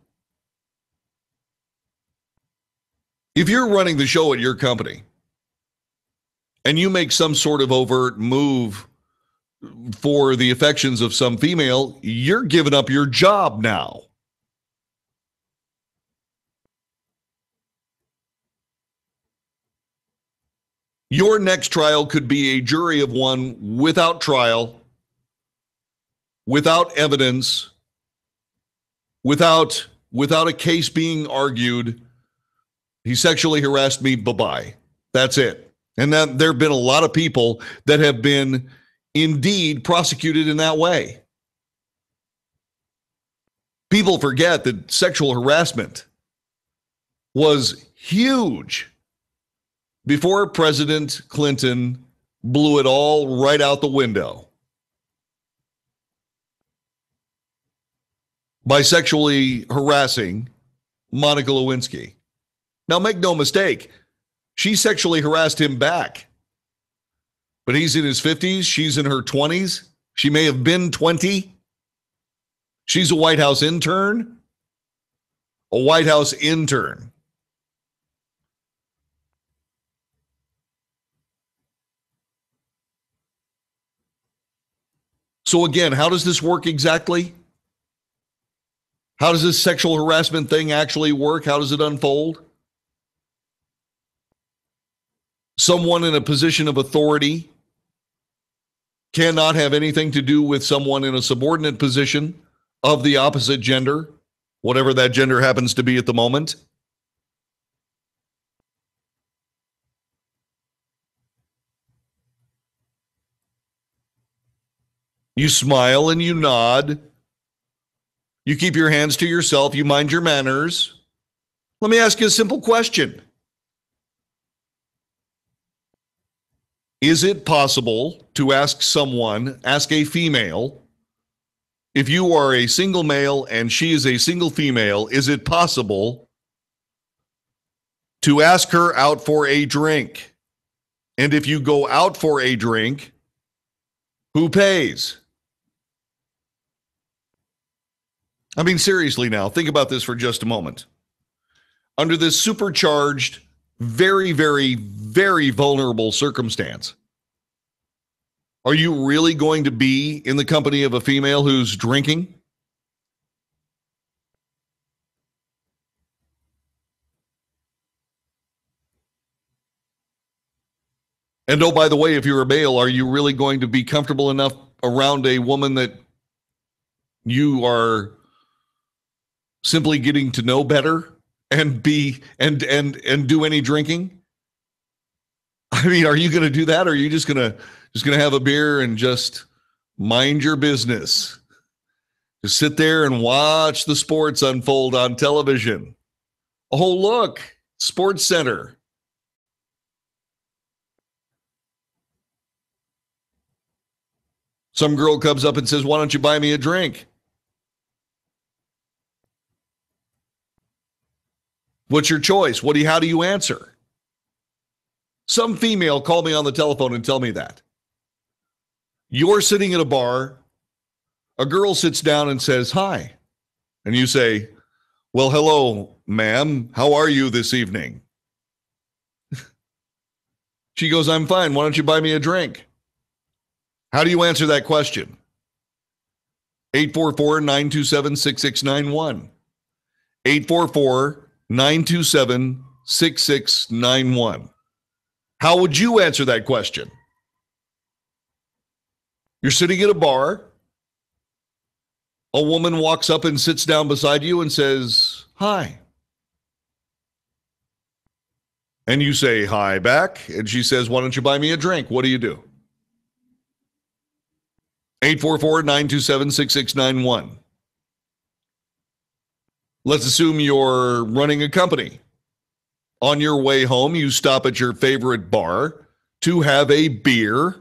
If you're running the show at your company and you make some sort of overt move for the affections of some female, you're giving up your job now. Your next trial could be a jury of one without trial, without evidence, without a case being argued. He sexually harassed me, bye-bye. That's it. And then there have been a lot of people that have been indeed prosecuted in that way. People forget that sexual harassment was huge before President Clinton blew it all right out the window by sexually harassing Monica Lewinsky. Now, make no mistake, she sexually harassed him back. But he's in his 50s. She's in her 20s. She may have been 20. She's a White House intern. A White House intern. So again, how does this work exactly? How does this sexual harassment thing actually work? How does it unfold? Someone in a position of authority cannot have anything to do with someone in a subordinate position of the opposite gender, whatever that gender happens to be at the moment. You smile and you nod. You keep your hands to yourself. You mind your manners. Let me ask you a simple question. Is it possible to ask a female, if you are a single male and she is a single female, is it possible to ask her out for a drink? And if you go out for a drink, who pays? I mean, seriously now, think about this for just a moment. Under this supercharged, very, very, very vulnerable circumstance, are you really going to be in the company of a female who's drinking? And oh, by the way, if you're a male, are you really going to be comfortable enough around a woman that you are simply getting to know better and do any drinking? I mean, are you going to do that, or are you just going to have a beer and just mind your business? Just sit there and watch the sports unfold on television. Oh, look, Sports Center. Some girl comes up and says, "Why don't you buy me a drink?" What's your choice? How do you answer? Some female call me on the telephone and tell me that. You're sitting at a bar. A girl sits down and says, hi. And you say, well, hello, ma'am. How are you this evening? She goes, I'm fine. Why don't you buy me a drink? How do you answer that question? 844-927-6691. 844-927-6691. How would you answer that question? You're sitting at a bar. A woman walks up and sits down beside you and says, hi. And you say hi back. And she says, why don't you buy me a drink? What do you do? 844-927-6691. Let's assume you're running a company. On your way home, you stop at your favorite bar to have a beer,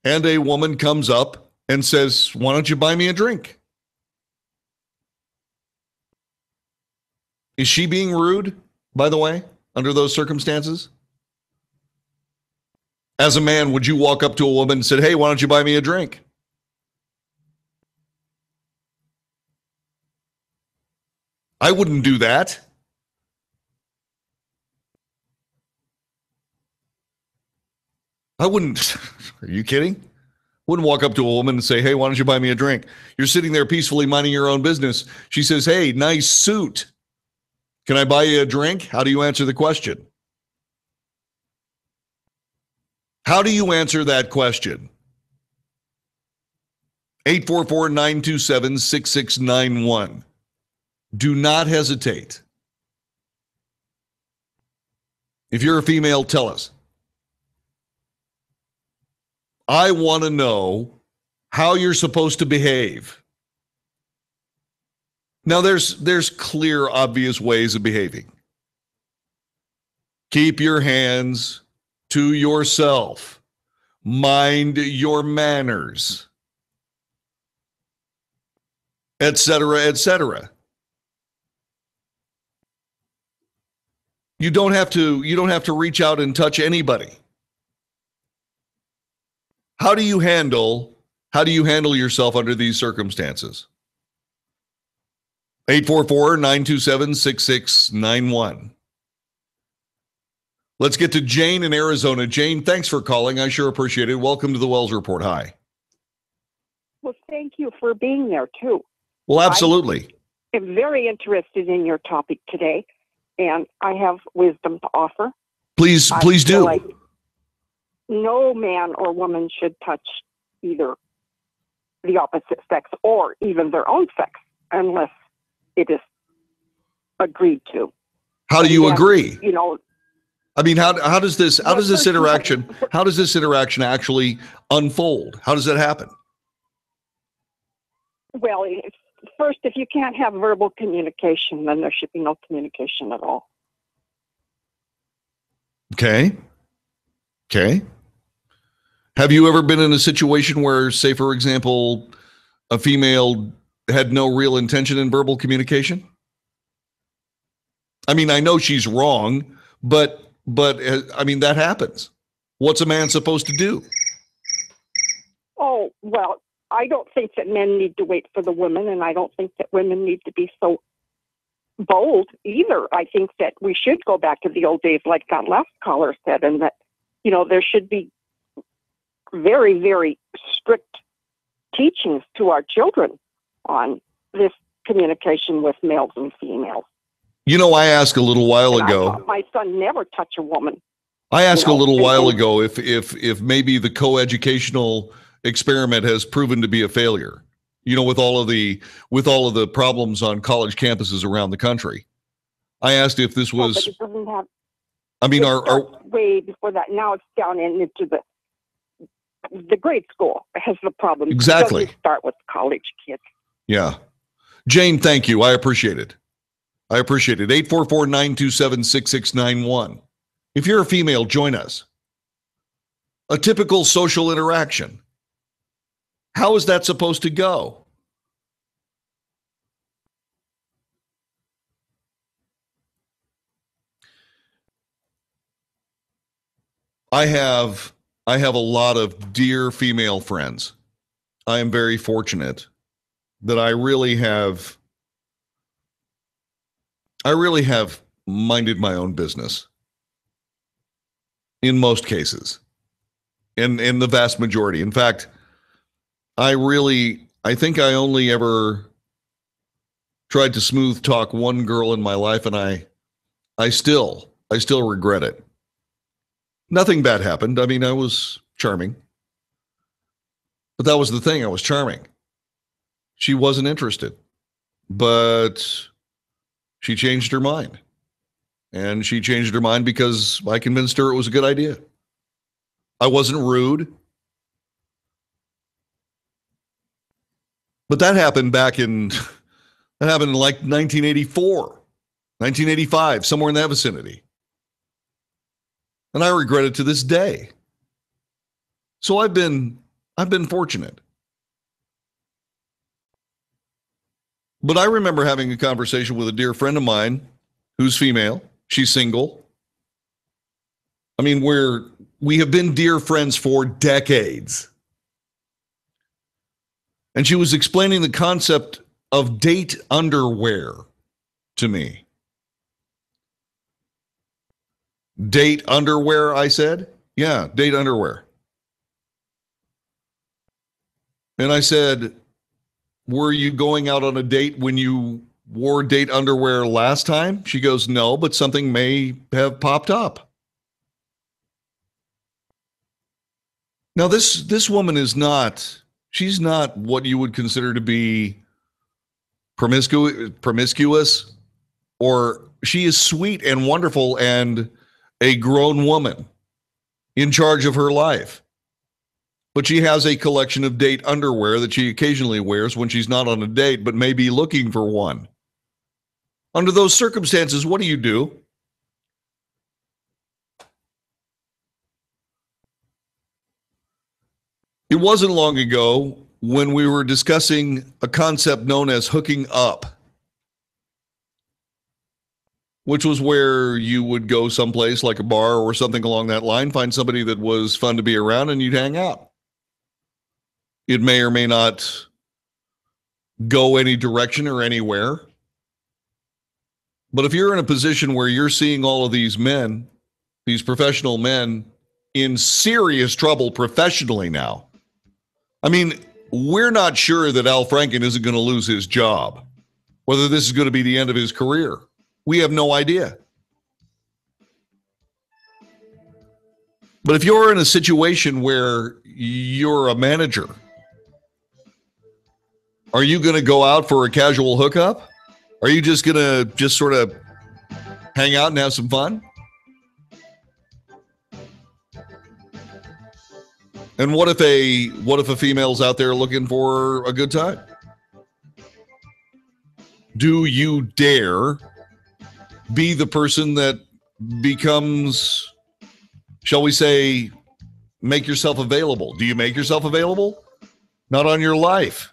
and a woman comes up and says, why don't you buy me a drink? Is she being rude, by the way, under those circumstances? As a man, would you walk up to a woman and say, hey, why don't you buy me a drink? I wouldn't do that. I wouldn't. Are you kidding? Wouldn't walk up to a woman and say, hey, why don't you buy me a drink? You're sitting there peacefully minding your own business. She says, hey, nice suit. Can I buy you a drink? How do you answer the question? How do you answer that question? 844-927-6691. Do not hesitate. If you're a female, tell us. I want to know how you're supposed to behave. Now, there's clear, obvious ways of behaving. Keep your hands to yourself. Mind your manners, etc., etc. You don't have to reach out and touch anybody. How do you handle yourself under these circumstances? 844-927-6691. Let's get to Jane in Arizona. Jane, thanks for calling. I sure appreciate it. Welcome to the Wells Report. Hi. Well, thank you for being there, too. Well, absolutely. I'm very interested in your topic today, and I have wisdom to offer. Please I do. feel like no man or woman should touch either the opposite sex or even their own sex unless it is agreed to. How do you agree? You know, I mean, how does this interaction actually unfold? How does that happen? well, first, if you can't have verbal communication, then there should be no communication at all. Okay. Have you ever been in a situation where, say, for example, a female had no real intention in verbal communication? I mean, I know she's wrong, but I mean, that happens. What's a man supposed to do? Oh, well, I don't think that men need to wait for the women, and I don't think that women need to be so bold either. I think that we should go back to the old days, like that last caller said, and that, you know, there should be very, very strict teachings to our children on this communication with males and females. You know, I asked a little while And ago. I thought my son never touch a woman. I asked You know, a little and- while and- ago if maybe the coeducational experiment has proven to be a failure. You know, with all of the problems on college campuses around the country. I asked if this Well, was. but it doesn't have. I mean, It are starts way before that. Now it's down into the grade school has the problem. Exactly. It doesn't start with college kids. yeah. Jane, thank you. I appreciate it. 844-927-6691. If you're a female, join us. A typical social interaction. How is that supposed to go? I have a lot of dear female friends. I am very fortunate that I really have minded my own business in most cases, in the vast majority. In fact, I think I only ever tried to smooth talk one girl in my life, and I still regret it. Nothing bad happened. I mean, I was charming. But that was the thing. I was charming. She wasn't interested. But she changed her mind. And she changed her mind because I convinced her it was a good idea. I wasn't rude. But that happened like 1984, 1985, somewhere in that vicinity. And I regret it to this day. So I've been fortunate. But I remember having a conversation with a dear friend of mine who's female. She's single. I mean, we have been dear friends for decades. And she was explaining the concept of date underwear to me. Date underwear, I said? Yeah, date underwear. And I said, were you going out on a date when you wore date underwear last time? She goes, no, but something may have popped up. Now, this woman she's not what you would consider to be promiscuous, or she is sweet and wonderful and a grown woman in charge of her life. But she has a collection of date underwear that she occasionally wears when she's not on a date, but may be looking for one. Under those circumstances, what do? It wasn't long ago when we were discussing a concept known as hooking up, which was where you would go someplace like a bar or something along that line, find somebody that was fun to be around, and you'd hang out. It may or may not go any direction or anywhere. But if you're in a position where you're seeing all of these men, these professional men, in serious trouble professionally now, I mean, we're not sure that Al Franken isn't going to lose his job, whether this is going to be the end of his career. We have no idea. But if you're in a situation where you're a manager, are you going to go out for a casual hookup? Are you just going to sort of hang out and have some fun? And what if a female's out there looking for a good time? Do you dare be the person that becomes, shall we say, make yourself available? Do you make yourself available? Not on your life.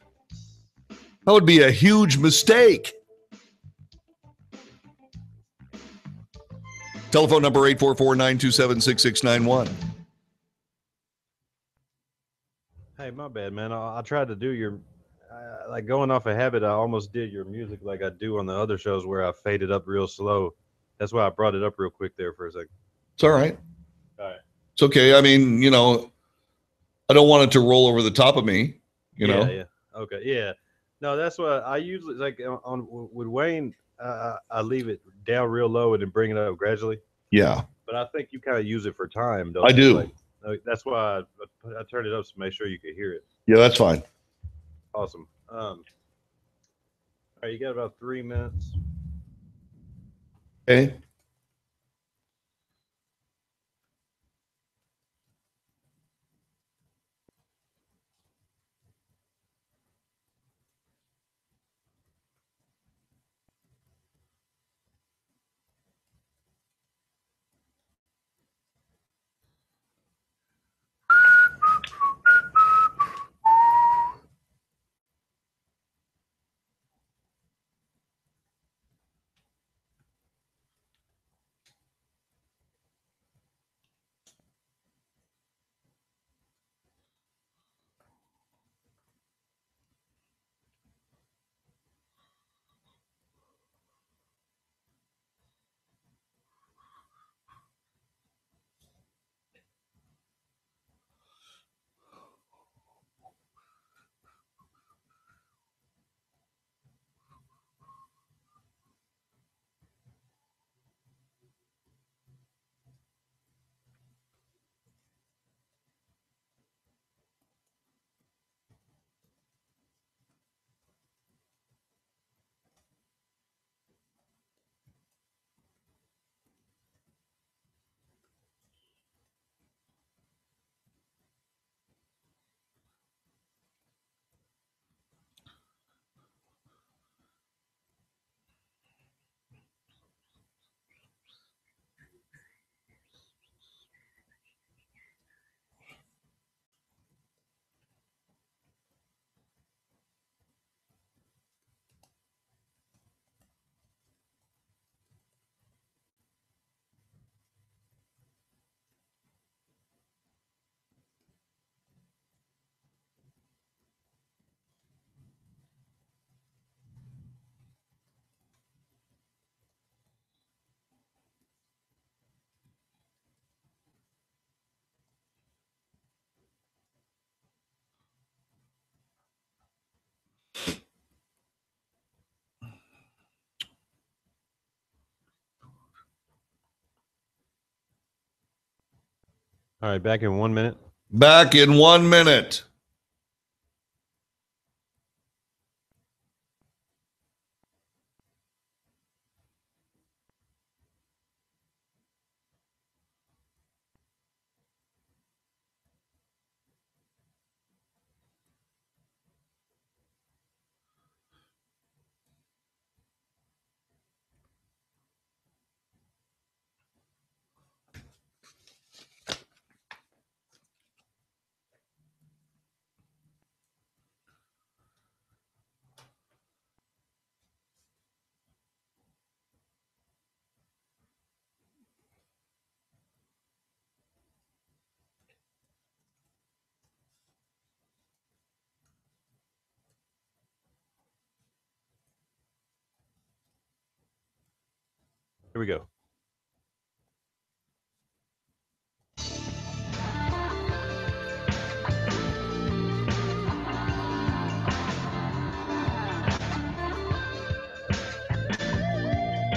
That would be a huge mistake. Telephone number 844-927-6691. Hey, my bad, man. I tried to do your, like going off a habit, I almost did your music like I do on the other shows where I faded up real slow. That's why I brought it up real quick there for a second. It's all right. All right. It's okay. I mean, I don't want it to roll over the top of me, know? Yeah. Okay. Yeah. No, that's what I usually like with Wayne. I leave it down real low and then bring it up gradually. Yeah. But I think you kind of use it for time, though. I do. That's why I turned it up to make sure you could hear it. Yeah, that's fine. Awesome. All right, you got about 3 minutes. Okay. All right, back in 1 minute. Back in 1 minute. Here we go.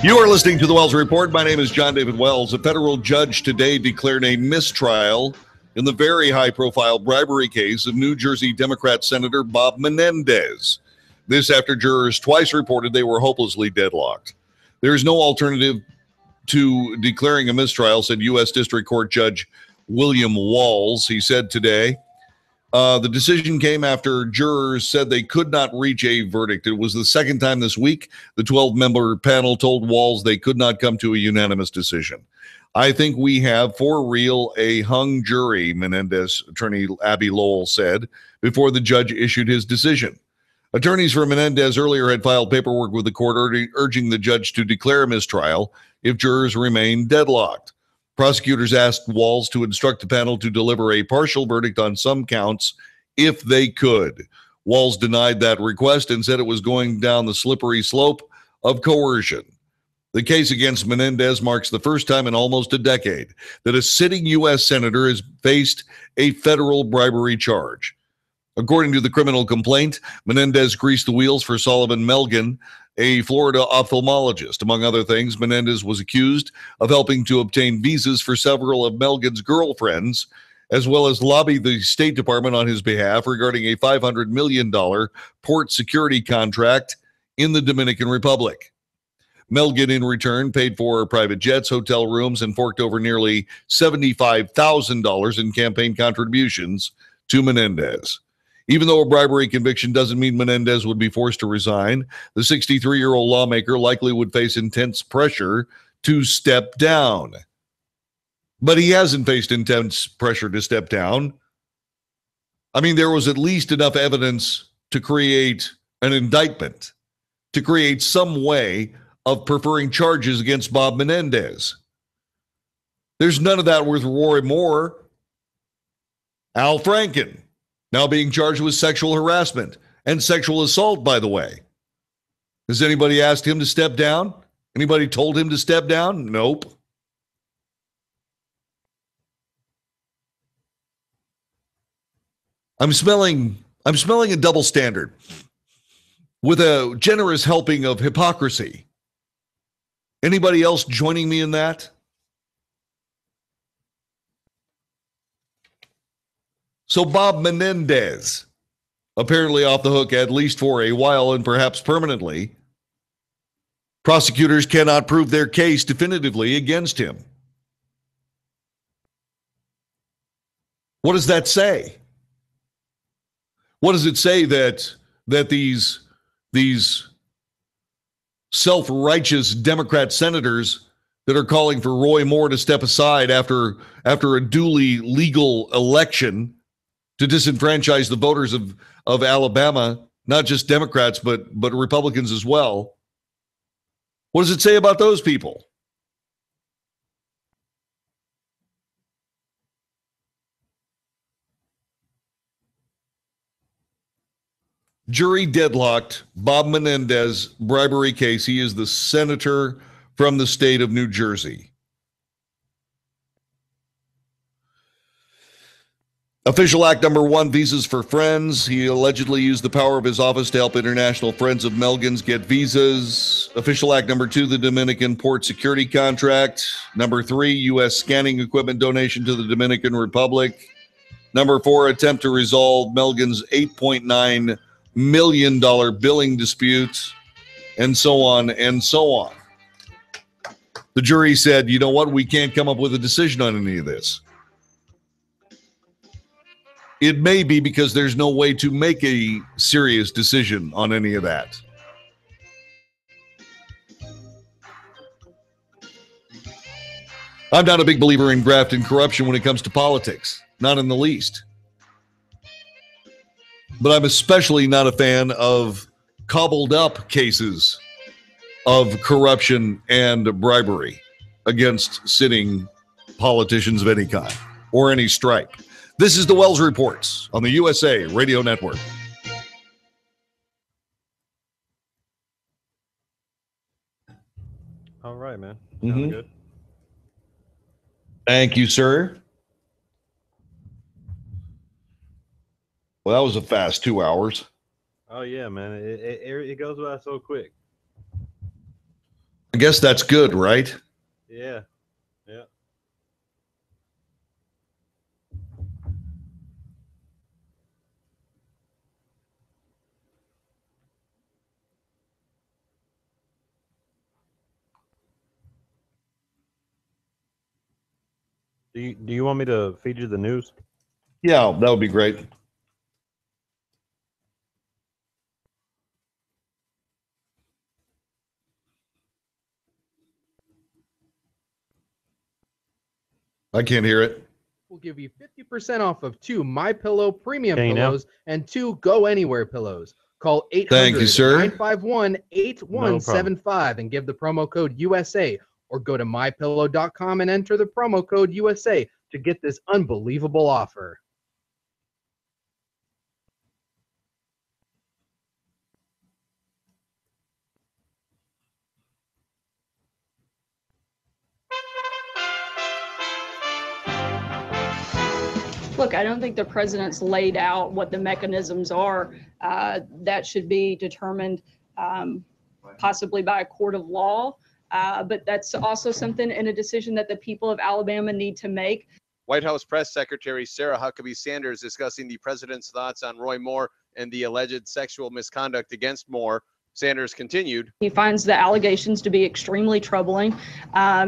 You are listening to the Wells Report. My name is John David Wells. A federal judge today declared a mistrial in the very high-profile bribery case of New Jersey Democrat Senator Bob Menendez. This after jurors twice reported they were hopelessly deadlocked. There is no alternative to declaring a mistrial, said U.S. District Court Judge William Walls. He said today, the decision came after jurors said they could not reach a verdict. It was the second time this week the 12-member panel told Walls they could not come to a unanimous decision. I think we have, for real, a hung jury, Menendez attorney Abby Lowell said before the judge issued his decision. Attorneys for Menendez earlier had filed paperwork with the court urging the judge to declare a mistrial if jurors remain deadlocked. Prosecutors asked Walls to instruct the panel to deliver a partial verdict on some counts if they could. Walls denied that request and said it was going down the slippery slope of coercion. The case against Menendez marks the first time in almost a decade that a sitting U.S. senator has faced a federal bribery charge. According to the criminal complaint, Menendez greased the wheels for Sullivan Melgen, a Florida ophthalmologist. Among other things, Menendez was accused of helping to obtain visas for several of Melgen's girlfriends, as well as lobby the State Department on his behalf regarding a $500 million port security contract in the Dominican Republic. Melgen, in return, paid for private jets, hotel rooms, and forked over nearly $75,000 in campaign contributions to Menendez. Even though a bribery conviction doesn't mean Menendez would be forced to resign, the 63-year-old lawmaker likely would face intense pressure to step down. But he hasn't faced intense pressure to step down. I mean, there was at least enough evidence to create an indictment, to create some way of preferring charges against Bob Menendez. There's none of that with Roy Moore. Al Franken, now being charged with sexual harassment and sexual assault, by the way. Has anybody asked him to step down? Anybody told him to step down? Nope. I'm smelling a double standard with a generous helping of hypocrisy. Anybody else joining me in that? So Bob Menendez, apparently off the hook at least for a while and perhaps permanently. Prosecutors cannot prove their case definitively against him. What does that say? What does it say that these self-righteous Democrat senators that are calling for Roy Moore to step aside after a duly legal election to disenfranchise the voters of Alabama, not just Democrats, but Republicans as well. What does it say about those people? Jury deadlocked Bob Menendez bribery case. He is the senator from the state of New Jersey. Official Act number 1, visas for friends. He allegedly used the power of his office to help international friends of Melgen's get visas. Official Act number 2, the Dominican Port Security Contract. Number 3, U.S. scanning equipment donation to the Dominican Republic. Number 4, attempt to resolve Melgen's $8.9 million billing dispute, and so on and so on. The jury said, you know what, we can't come up with a decision on any of this. It may be because there's no way to make a serious decision on any of that. I'm not a big believer in graft and corruption when it comes to politics, not in the least. But I'm especially not a fan of cobbled up cases of corruption and bribery against sitting politicians of any kind or any stripe. This is the Wells Reports on the USA Radio Network. All right, man. Sounds good. Thank you, sir. Well, that was a fast 2 hours. Oh yeah, man. It goes by so quick. I guess that's good, right? Yeah. Yeah. Do you want me to feed you the news? Yeah, that would be great. I can't hear it. We'll give you 50% off of 2 MyPillow premium Can you now? pillows and 2 Go Anywhere pillows. Call Thank you, sir. 800-951-8175 and give the promo code USA, or go to mypillow.com and enter the promo code USA to get this unbelievable offer. Look, I don't think the president's laid out what the mechanisms are. That should be determined possibly by a court of law. But that's also something in a decision that the people of Alabama need to make. White House Press Secretary Sarah Huckabee Sanders discussing the president's thoughts on Roy Moore and the alleged sexual misconduct against Moore. Sanders continued. He finds the allegations to be extremely troubling.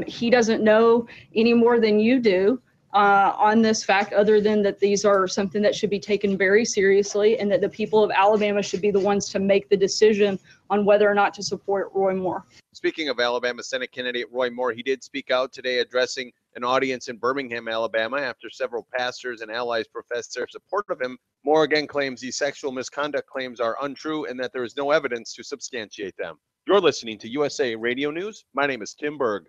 He doesn't know any more than you do on this fact, other than that these are something that should be taken very seriously, and that the people of Alabama should be the ones to make the decision on whether or not to support Roy Moore. Speaking of Alabama Senate candidate Roy Moore, he did speak out today addressing an audience in Birmingham, Alabama, after several pastors and allies professed their support of him. Moore again claims these sexual misconduct claims are untrue and that there is no evidence to substantiate them. You're listening to USA Radio News. My name is Tim Berg.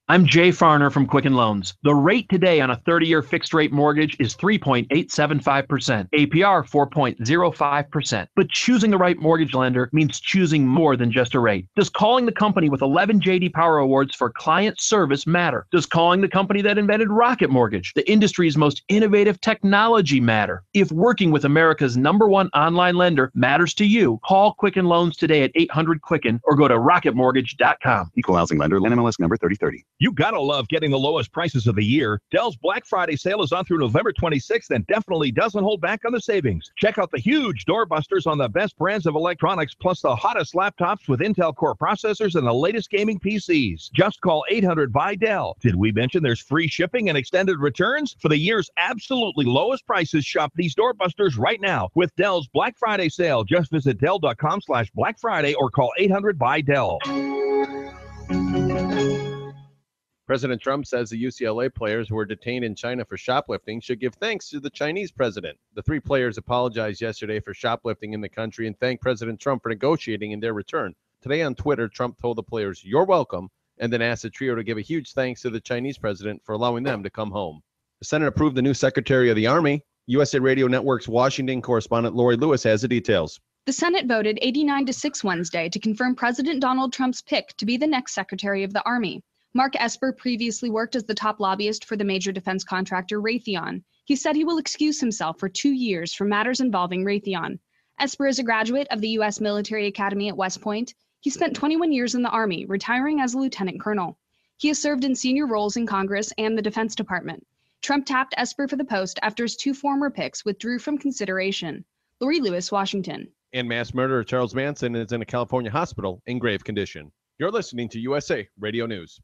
I'm Jay Farner from Quicken Loans. The rate today on a 30-year fixed-rate mortgage is 3.875%, APR 4.05%. But choosing the right mortgage lender means choosing more than just a rate. Does calling the company with 11 J.D. Power Awards for client service matter? Does calling the company that invented Rocket Mortgage, the industry's most innovative technology, matter? If working with America's #1 online lender matters to you, call Quicken Loans today at 800-QUICKEN or go to rocketmortgage.com. Equal housing lender, NMLS number 3030. You gotta love getting the lowest prices of the year. Dell's Black Friday sale is on through November 26th and definitely doesn't hold back on the savings. Check out the huge doorbusters on the best brands of electronics, plus the hottest laptops with Intel Core processors and the latest gaming PCs. Just call 800-BUY-DELL. Did we mention there's free shipping and extended returns? For the year's absolutely lowest prices, shop these doorbusters right now with Dell's Black Friday sale. Just visit Dell.com/Black Friday or call 800-BUY-DELL. President Trump says the UCLA players who were detained in China for shoplifting should give thanks to the Chinese president. The 3 players apologized yesterday for shoplifting in the country and thanked President Trump for negotiating in their return. Today on Twitter, Trump told the players, "You're welcome," and then asked the trio to give a huge thanks to the Chinese president for allowing them to come home. The Senate approved the new Secretary of the Army. USA Radio Network's Washington correspondent Lori Lewis has the details. The Senate voted 89-6 Wednesday to confirm President Donald Trump's pick to be the next Secretary of the Army. Mark Esper previously worked as the top lobbyist for the major defense contractor Raytheon. He said he will excuse himself for 2 years from matters involving Raytheon. Esper is a graduate of the U.S. Military Academy at West Point. He spent 21 years in the Army, retiring as a lieutenant colonel. He has served in senior roles in Congress and the Defense Department. Trump tapped Esper for the post after his 2 former picks withdrew from consideration. Lori Lewis, Washington. And mass murderer Charles Manson is in a California hospital in grave condition. You're listening to USA Radio News.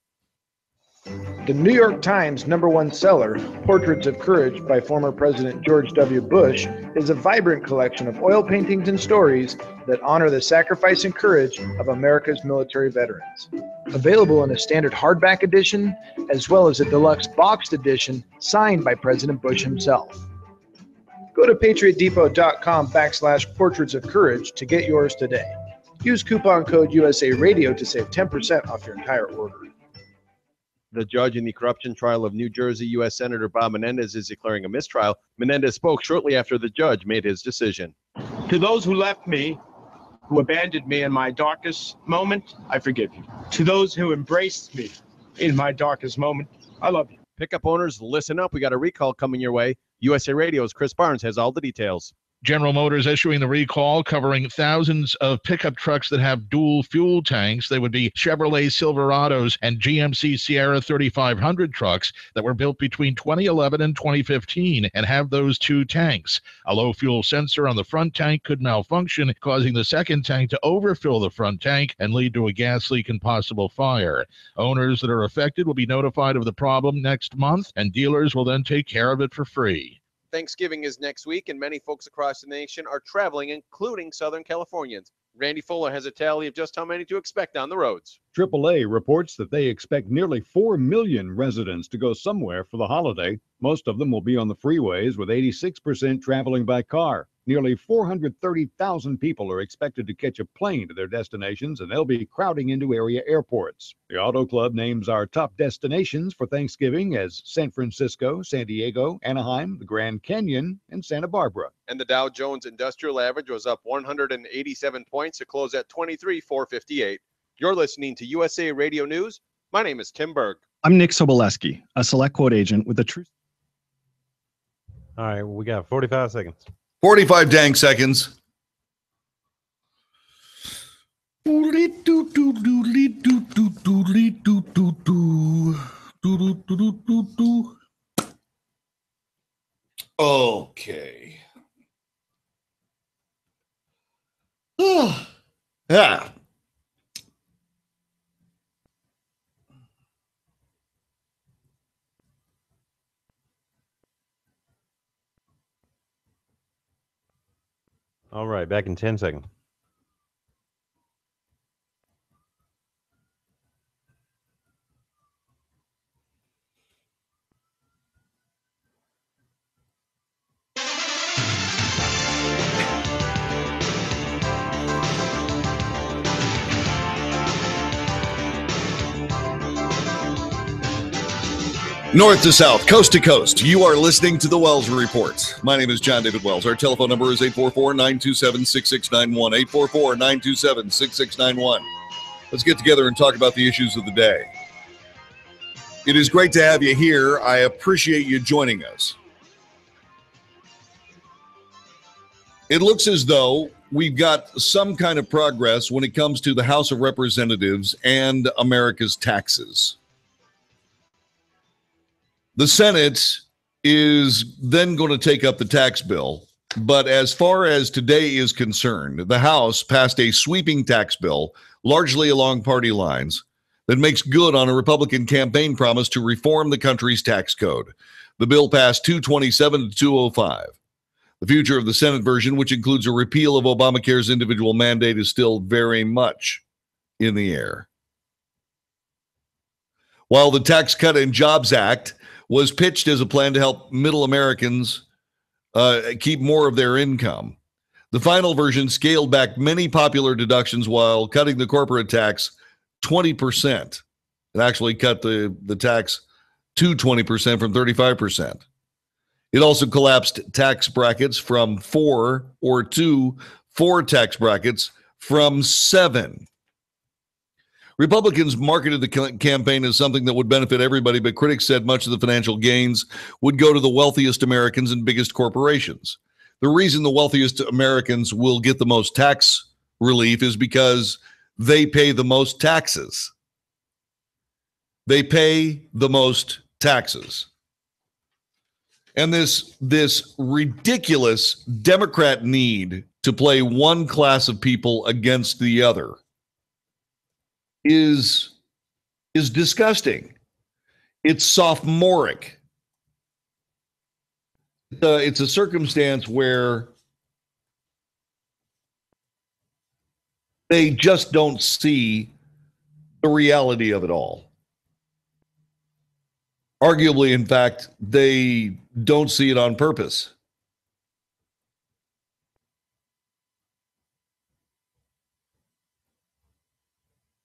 The New York Times #1 seller, Portraits of Courage by former President George W. Bush, is a vibrant collection of oil paintings and stories that honor the sacrifice and courage of America's military veterans. Available in a standard hardback edition, as well as a deluxe boxed edition signed by President Bush himself. Go to patriotdepot.com/Portraits of Courage to get yours today. Use coupon code USA Radio to save 10% off your entire order. The judge in the corruption trial of New Jersey U.S. Senator Bob Menendez is declaring a mistrial. Menendez spoke shortly after the judge made his decision. To those who left me, who abandoned me in my darkest moment, I forgive you. To those who embraced me in my darkest moment, I love you. Pickup owners, listen up. We got a recall coming your way. USA Radio's Chris Barnes has all the details. General Motors issuing the recall covering thousands of pickup trucks that have dual fuel tanks. They would be Chevrolet Silverados and GMC Sierra 3500 trucks that were built between 2011 and 2015 and have those 2 tanks. A low fuel sensor on the front tank could malfunction, causing the second tank to overfill the front tank and lead to a gas leak and possible fire. Owners that are affected will be notified of the problem next month, and dealers will then take care of it for free. Thanksgiving is next week, and many folks across the nation are traveling, including Southern Californians. Randy Fuller has a tally of just how many to expect on the roads. AAA reports that they expect nearly 4 million residents to go somewhere for the holiday. Most of them will be on the freeways, with 86% traveling by car. Nearly 430,000 people are expected to catch a plane to their destinations, and they'll be crowding into area airports. The Auto Club names our top destinations for Thanksgiving as San Francisco, San Diego, Anaheim, the Grand Canyon, and Santa Barbara. And the Dow Jones Industrial Average was up 187 points to close at 23,458. You're listening to USA Radio News. My name is Tim Berg. I'm Nick Soboleski, a Select Quote agent with the True. All right, we got 45 seconds. 45 dang seconds. Okay. Yeah. All right, back in 10 seconds. North to south, coast to coast, you are listening to the Wells Report. My name is John David Wells. Our telephone number is 844-927-6691, 844-927-6691. Let's get together and talk about the issues of the day. It is great to have you here. I appreciate you joining us. It looks as though we've got some kind of progress when it comes to the House of Representatives and America's taxes. The Senate is then going to take up the tax bill, but as far as today is concerned, the House passed a sweeping tax bill, largely along party lines, that makes good on a Republican campaign promise to reform the country's tax code. The bill passed 227 to 205. The future of the Senate version, which includes a repeal of Obamacare's individual mandate, is still very much in the air. While the Tax Cut and Jobs Act was pitched as a plan to help middle Americans keep more of their income, the final version scaled back many popular deductions while cutting the corporate tax 20%. It actually cut the tax to 20% from 35%. It also collapsed tax brackets from 4 to 4 tax brackets from 7. Republicans marketed the campaign as something that would benefit everybody, but critics said much of the financial gains would go to the wealthiest Americans and biggest corporations. The reason the wealthiest Americans will get the most tax relief is because they pay the most taxes. They pay the most taxes. And this ridiculous Democrat need to play one class of people against the other is disgusting. It's sophomoric. It's a circumstance where they just don't see the reality of it all. Arguably, in fact, they don't see it on purpose.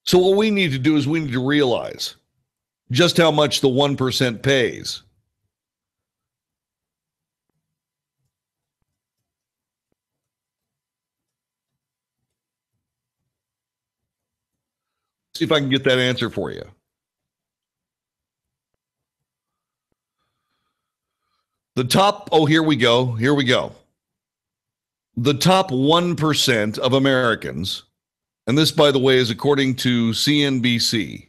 So what we need to do is we need to realize just how much the 1% pays. See if I can get that answer for you. The top, here we go. The top 1% of Americans, and this, by the way, is according to CNBC.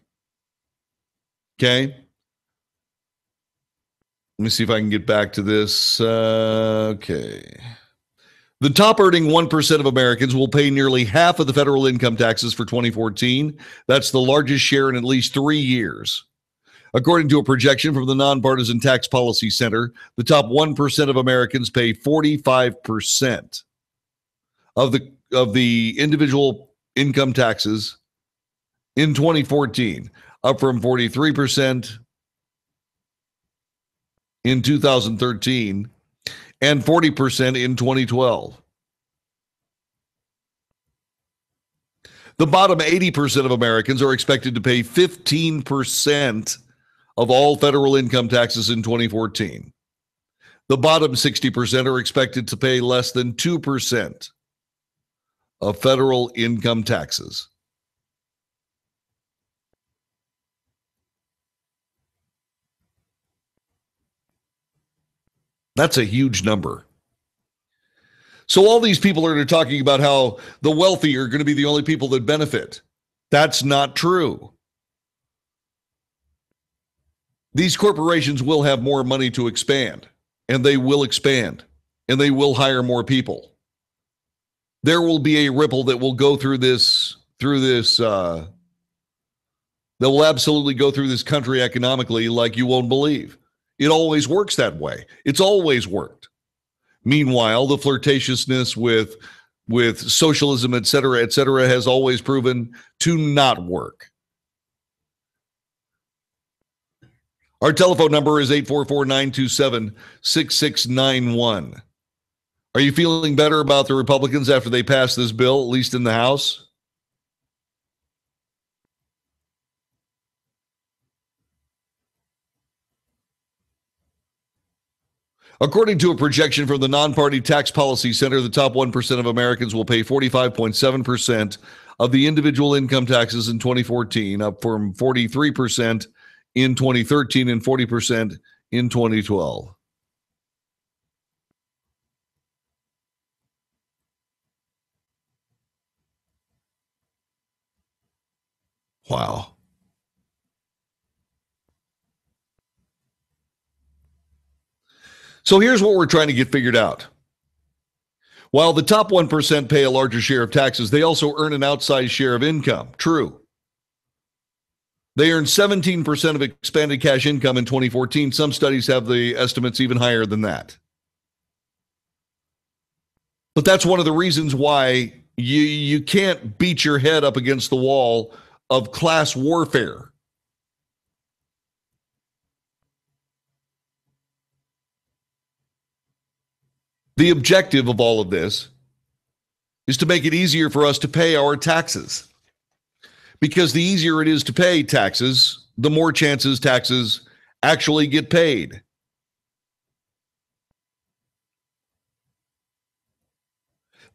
Okay? Let me see if I can get back to this. Okay. The top earning 1% of Americans will pay nearly half of the federal income taxes for 2014. That's the largest share in at least 3 years. According to a projection from the Nonpartisan Tax Policy Center, the top 1% of Americans pay 45% of the individual income taxes in 2014, up from 43% in 2013 and 40% in 2012. The bottom 80% of Americans are expected to pay 15% of all federal income taxes in 2014. The bottom 60% are expected to pay less than 2% of federal income taxes. That's a huge number. So all these people are talking about how the wealthy are going to be the only people that benefit. That's not true. These corporations will have more money to expand, and they will expand, and they will hire more people. There will be a ripple that will go through this, that will absolutely go through this country economically like you won't believe. It always works that way. It's always worked. Meanwhile, the flirtatiousness with socialism, et cetera, has always proven to not work. Our telephone number is 844-927-6691. Are you feeling better about the Republicans after they passed this bill, at least in the House? According to a projection from the Non-Party Tax Policy Center, the top 1% of Americans will pay 45.7% of the individual income taxes in 2014, up from 43% in 2013 and 40% in 2012. Wow. So here's what we're trying to get figured out. While the top 1% pay a larger share of taxes, they also earn an outsized share of income. True. They earned 17% of expanded cash income in 2014. Some studies have the estimates even higher than that. But that's one of the reasons why you can't beat your head up against the wall of class warfare. The objective of all of this is to make it easier for us to pay our taxes. Because the easier it is to pay taxes, the more chances taxes actually get paid.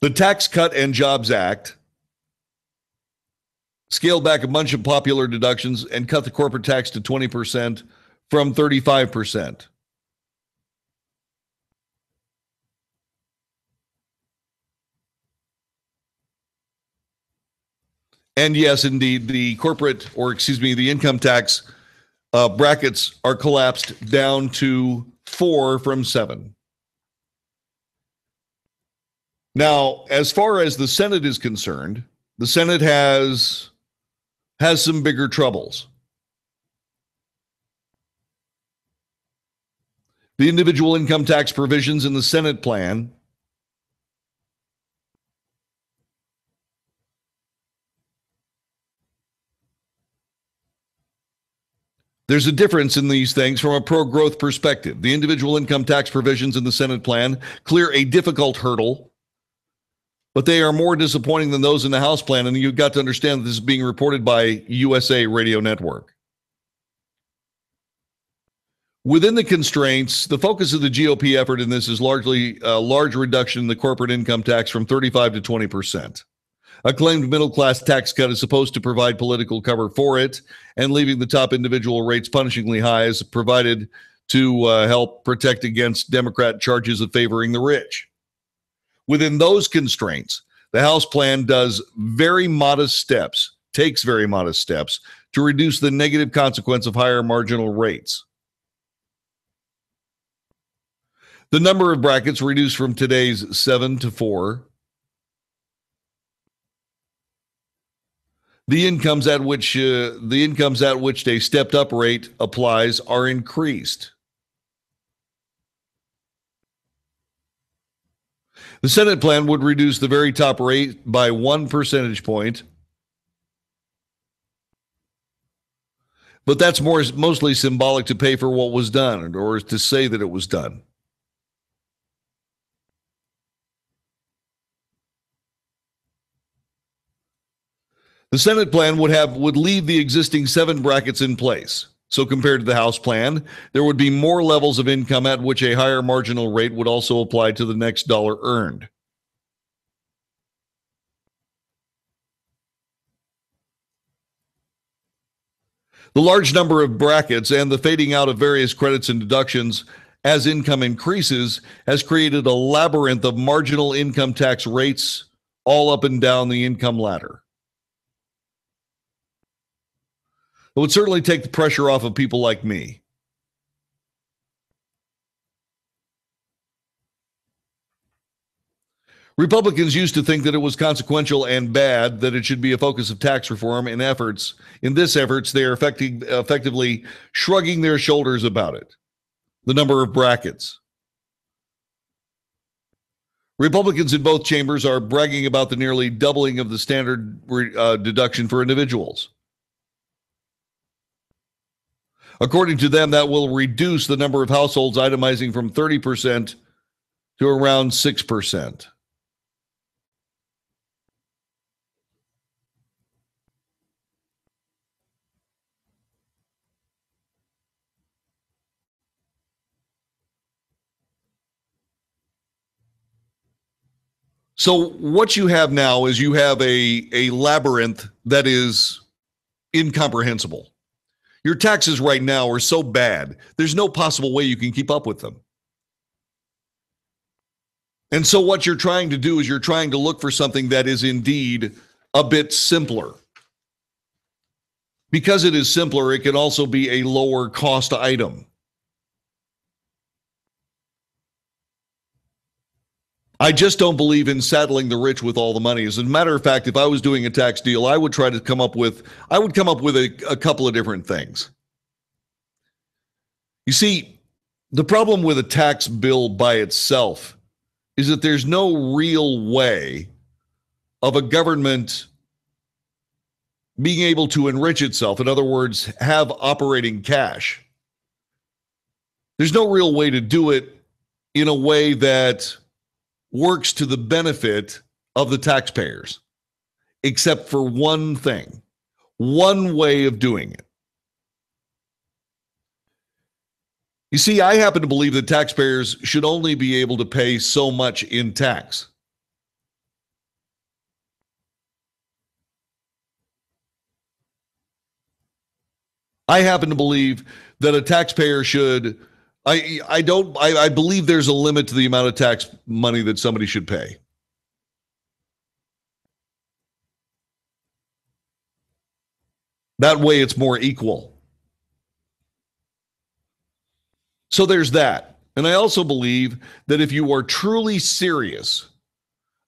The Tax Cut and Jobs Act scaled back a bunch of popular deductions, and cut the corporate tax to 20% from 35%. And yes, indeed, the income tax brackets are collapsed down to 4 from 7. Now, as far as the Senate is concerned, the Senate has some bigger troubles. The individual income tax provisions in the Senate plan there's a difference in these things from a pro-growth perspective. The individual income tax provisions in the Senate plan clear a difficult hurdle, but they are more disappointing than those in the House plan, and you've got to understand that this is being reported by USA Radio Network. Within the constraints, the focus of the GOP effort in this is largely a large reduction in the corporate income tax from 35 to 20%. A claimed middle-class tax cut is supposed to provide political cover for it, and leaving the top individual rates punishingly high is provided to help protect against Democrat charges of favoring the rich. Within those constraints, the House plan takes very modest steps to reduce the negative consequence of higher marginal rates. The number of brackets reduced from today's 7 to 4. The incomes at which a stepped-up rate applies are increased. The Senate plan would reduce the very top rate by 1 percentage point, but that's mostly symbolic to pay for what was done, or to say that it was done. The Senate plan would leave the existing 7 brackets in place. So compared to the House plan, there would be more levels of income at which a higher marginal rate would also apply to the next dollar earned. The large number of brackets and the fading out of various credits and deductions as income increases has created a labyrinth of marginal income tax rates all up and down the income ladder. It would certainly take the pressure off of people like me. Republicans used to think that it was consequential and bad, that it should be a focus of tax reform in efforts. In this efforts, they are effectively shrugging their shoulders about it. The number of brackets. Republicans in both chambers are bragging about the nearly doubling of the standard deduction for individuals. According to them, that will reduce the number of households itemizing from 30% to around 6%. So what you have now is you have a labyrinth that is incomprehensible. Your taxes right now are so bad, there's no possible way you can keep up with them. And so what you're trying to do is you're trying to look for something that is indeed a bit simpler. Because it is simpler, it can also be a lower cost item. I just don't believe in saddling the rich with all the money. As a matter of fact, if I was doing a tax deal, I would come up with a couple of different things. You see, the problem with a tax bill by itself is that there's no real way of a government being able to enrich itself. In other words, have operating cash. There's no real way to do it in a way that works to the benefit of the taxpayers, except for one thing, one way of doing it. You see, I happen to believe that taxpayers should only be able to pay so much in tax. I happen to believe that a taxpayer should. I believe there's a limit to the amount of tax money that somebody should pay. That way it's more equal. So there's that. And I also believe that if you are truly serious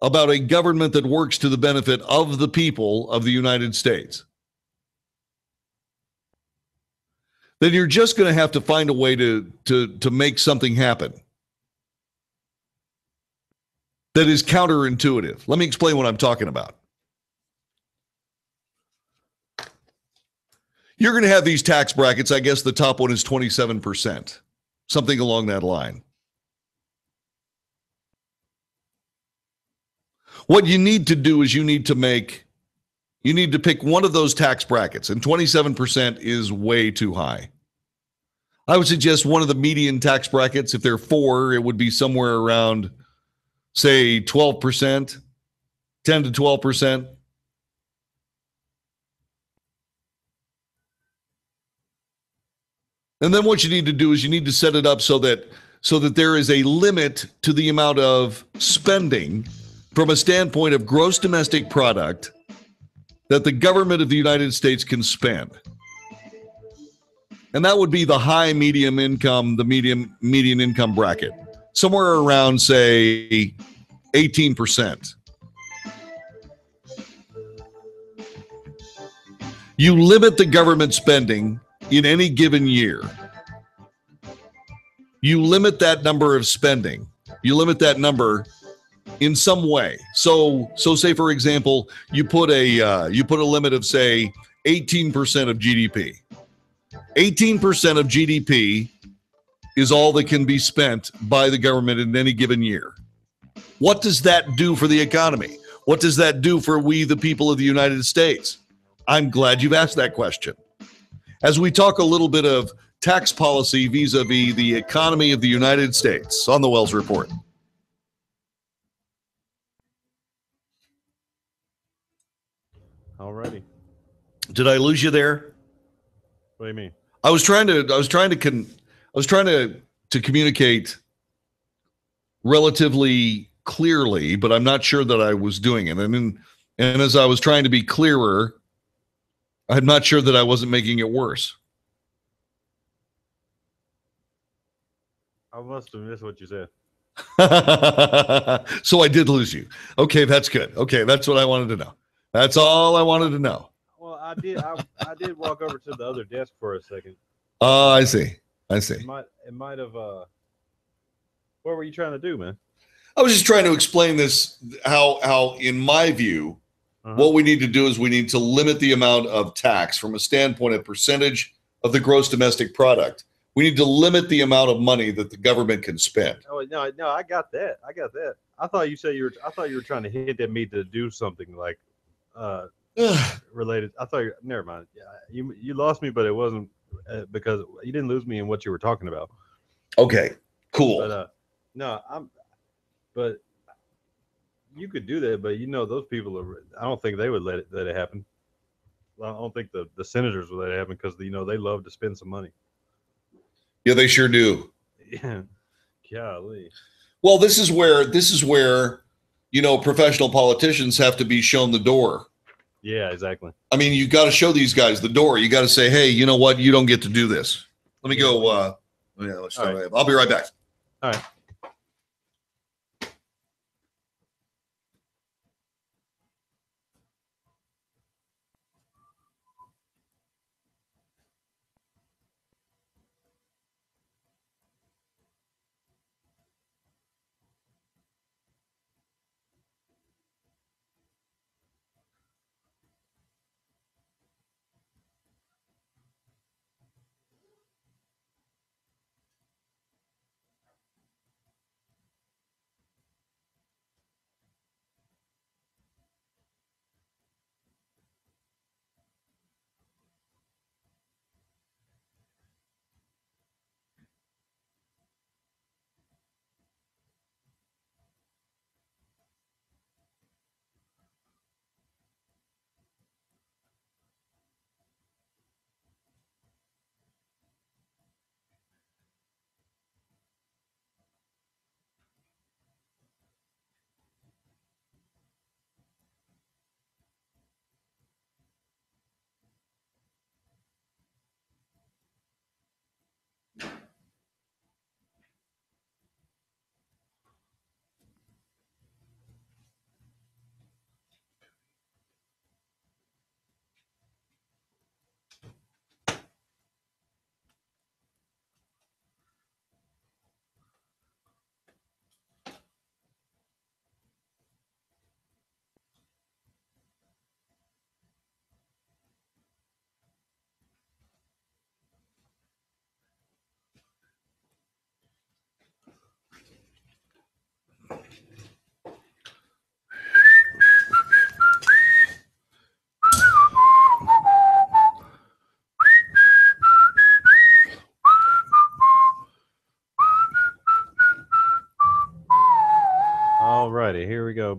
about a government that works to the benefit of the people of the United States, then you're just going to have to find a way to make something happen that is counterintuitive. Let me explain what I'm talking about. You're going to have these tax brackets. I guess the top one is 27%, something along that line. What you need to do is you need to pick one of those tax brackets, and 27% is way too high. I would suggest one of the median tax brackets. If there are four, it would be somewhere around, say, 12%, 10 to 12%. And then what you need to do is you need to set it up so that there is a limit to the amount of spending from a standpoint of gross domestic product that the government of the United States can spend. And that would be the high medium income, the median income bracket, somewhere around, say, 18%. You limit the government spending in any given year. You limit that number of spending. You limit that number in some way. So say, for example, you put a limit of, say, 18% of GDP. 18% of GDP is all that can be spent by the government in any given year. What does that do for the economy? What does that do for we, the people of the United States? I'm glad you've asked that question. As we talk a little bit of tax policy vis-a-vis the economy of the United States on the Wells Report. Alrighty. Did I lose you there? What do you mean? I was trying to communicate relatively clearly, but I'm not sure that I was doing it. And as I was trying to be clearer, I'm not sure that I wasn't making it worse. I must have missed what you said. So I did lose you. Okay, that's good. Okay, that's what I wanted to know. That's all I wanted to know. Well, I did walk over to the other desk for a second. Oh, I see. It might have. What were you trying to do, man? I was just trying to explain this, how in my view, what we need to do is we need to limit the amount of tax from a standpoint of percentage of the gross domestic product. We need to limit the amount of money that the government can spend. Oh no, I got that. I thought you were trying to hint at me to do something like related. Never mind. Yeah, you lost me, but it wasn't because you didn't lose me in what you were talking about. Okay, cool. But but you could do that, but those people I don't think they would let it happen. I don't think the senators would let it happen because they love to spend some money. Yeah, they sure do. Yeah. Golly. Well, this is where professional politicians have to be shown the door. Yeah, exactly. I mean, you got to show these guys the door. You got to say, hey, you know what? You don't get to do this. Let me go. Let's start. Right. I'll be right back. All right.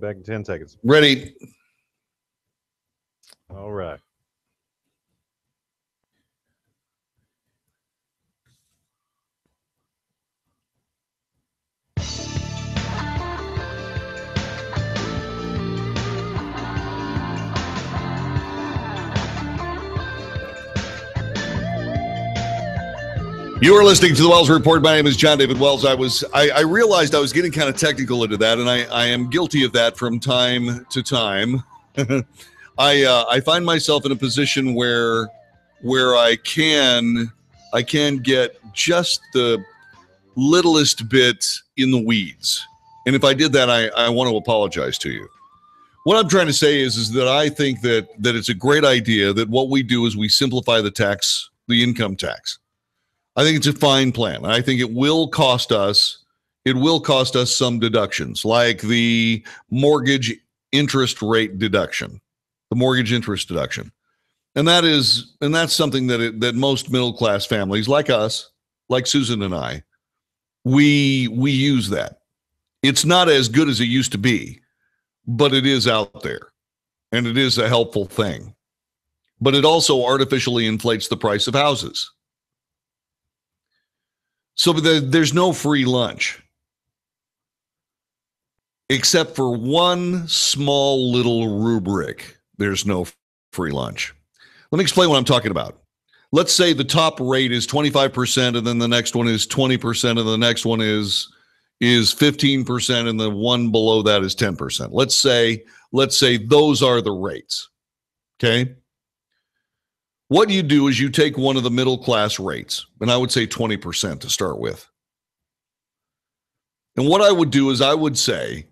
back in 10 seconds. Ready. All right. You are listening to the Wells Report. My name is John David Wells. I realized I was getting kind of technical into that, and I am guilty of that from time to time. I find myself in a position where I can get just the littlest bit in the weeds. And if I did that, I want to apologize to you. What I'm trying to say is that I think that it's a great idea that what we do is we simplify the income tax. I think it's a fine plan. I think it will cost us some deductions, like the mortgage interest rate deduction, And that's something that most middle class families like us, like Susan and I, we use that. It's not as good as it used to be, but it is out there, and it is a helpful thing. But it also artificially inflates the price of houses. So there's no free lunch, except for one small little rubric. There's no free lunch. Let me explain what I'm talking about. Let's say the top rate is 25%, and then the next one is 20%, and the next one is 15%, and the one below that is 10%. Let's say those are the rates. Okay? What you do is you take one of the middle class rates, and I would say 20% to start with. And what I would do is I would say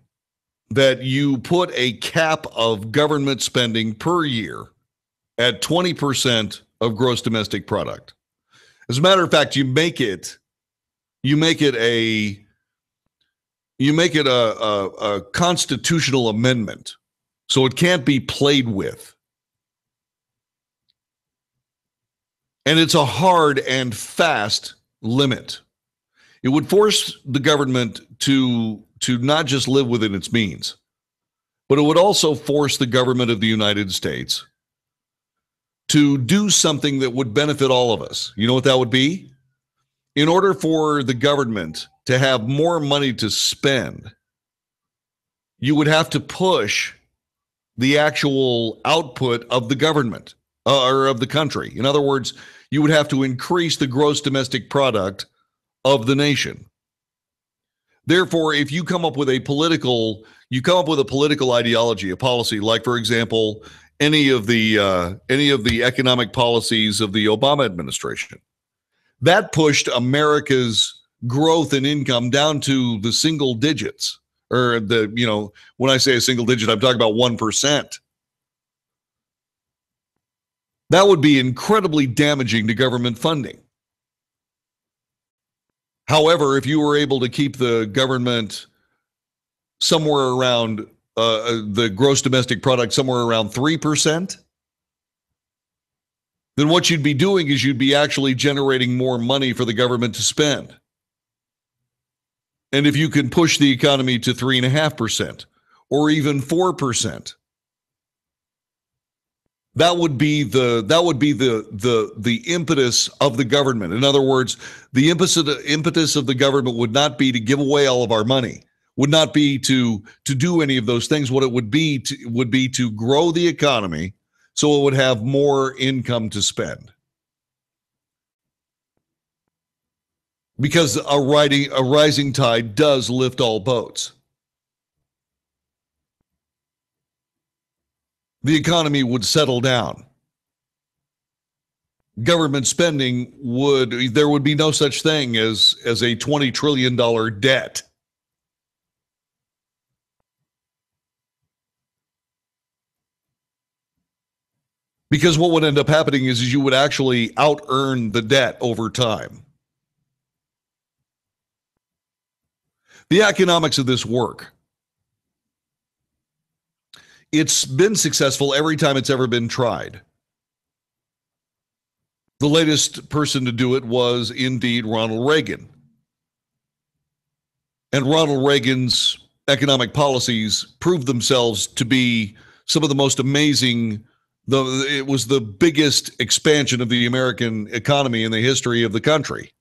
that you put a cap of government spending per year at 20% of gross domestic product. As a matter of fact, you make it a constitutional amendment, so it can't be played with. And it's a hard and fast limit. It would force the government to not just live within its means, but it would also force the government of the United States to do something that would benefit all of us. You know what that would be? In order for the government to have more money to spend, you would have to push the actual output of the government. Or of the country. In other words, you would have to increase the gross domestic product of the nation. Therefore, if you come up with a political ideology, a policy, like, for example, any of the economic policies of the Obama administration, that pushed America's growth and income down to the single digits. Or when I say a single digit, I'm talking about 1%. That would be incredibly damaging to government funding. However, if you were able to keep the government somewhere around the gross domestic product somewhere around 3%, then what you'd be doing is you'd be actually generating more money for the government to spend. And if you can push the economy to 3.5% or even 4%, that would be the impetus of the government. In other words, the impetus of the government would not be to give away all of our money, would not be to do any of those things. What it would be to grow the economy so it would have more income to spend. Because a rising tide does lift all boats. The economy would settle down. Government spending there would be no such thing as a $20 trillion debt. Because what would end up happening is you would actually out-earn the debt over time. The economics of this work. It's been successful every time it's ever been tried. The latest person to do it was indeed Ronald Reagan. And Ronald Reagan's economic policies proved themselves to be some of the most amazing. It was the biggest expansion of the American economy in the history of the country.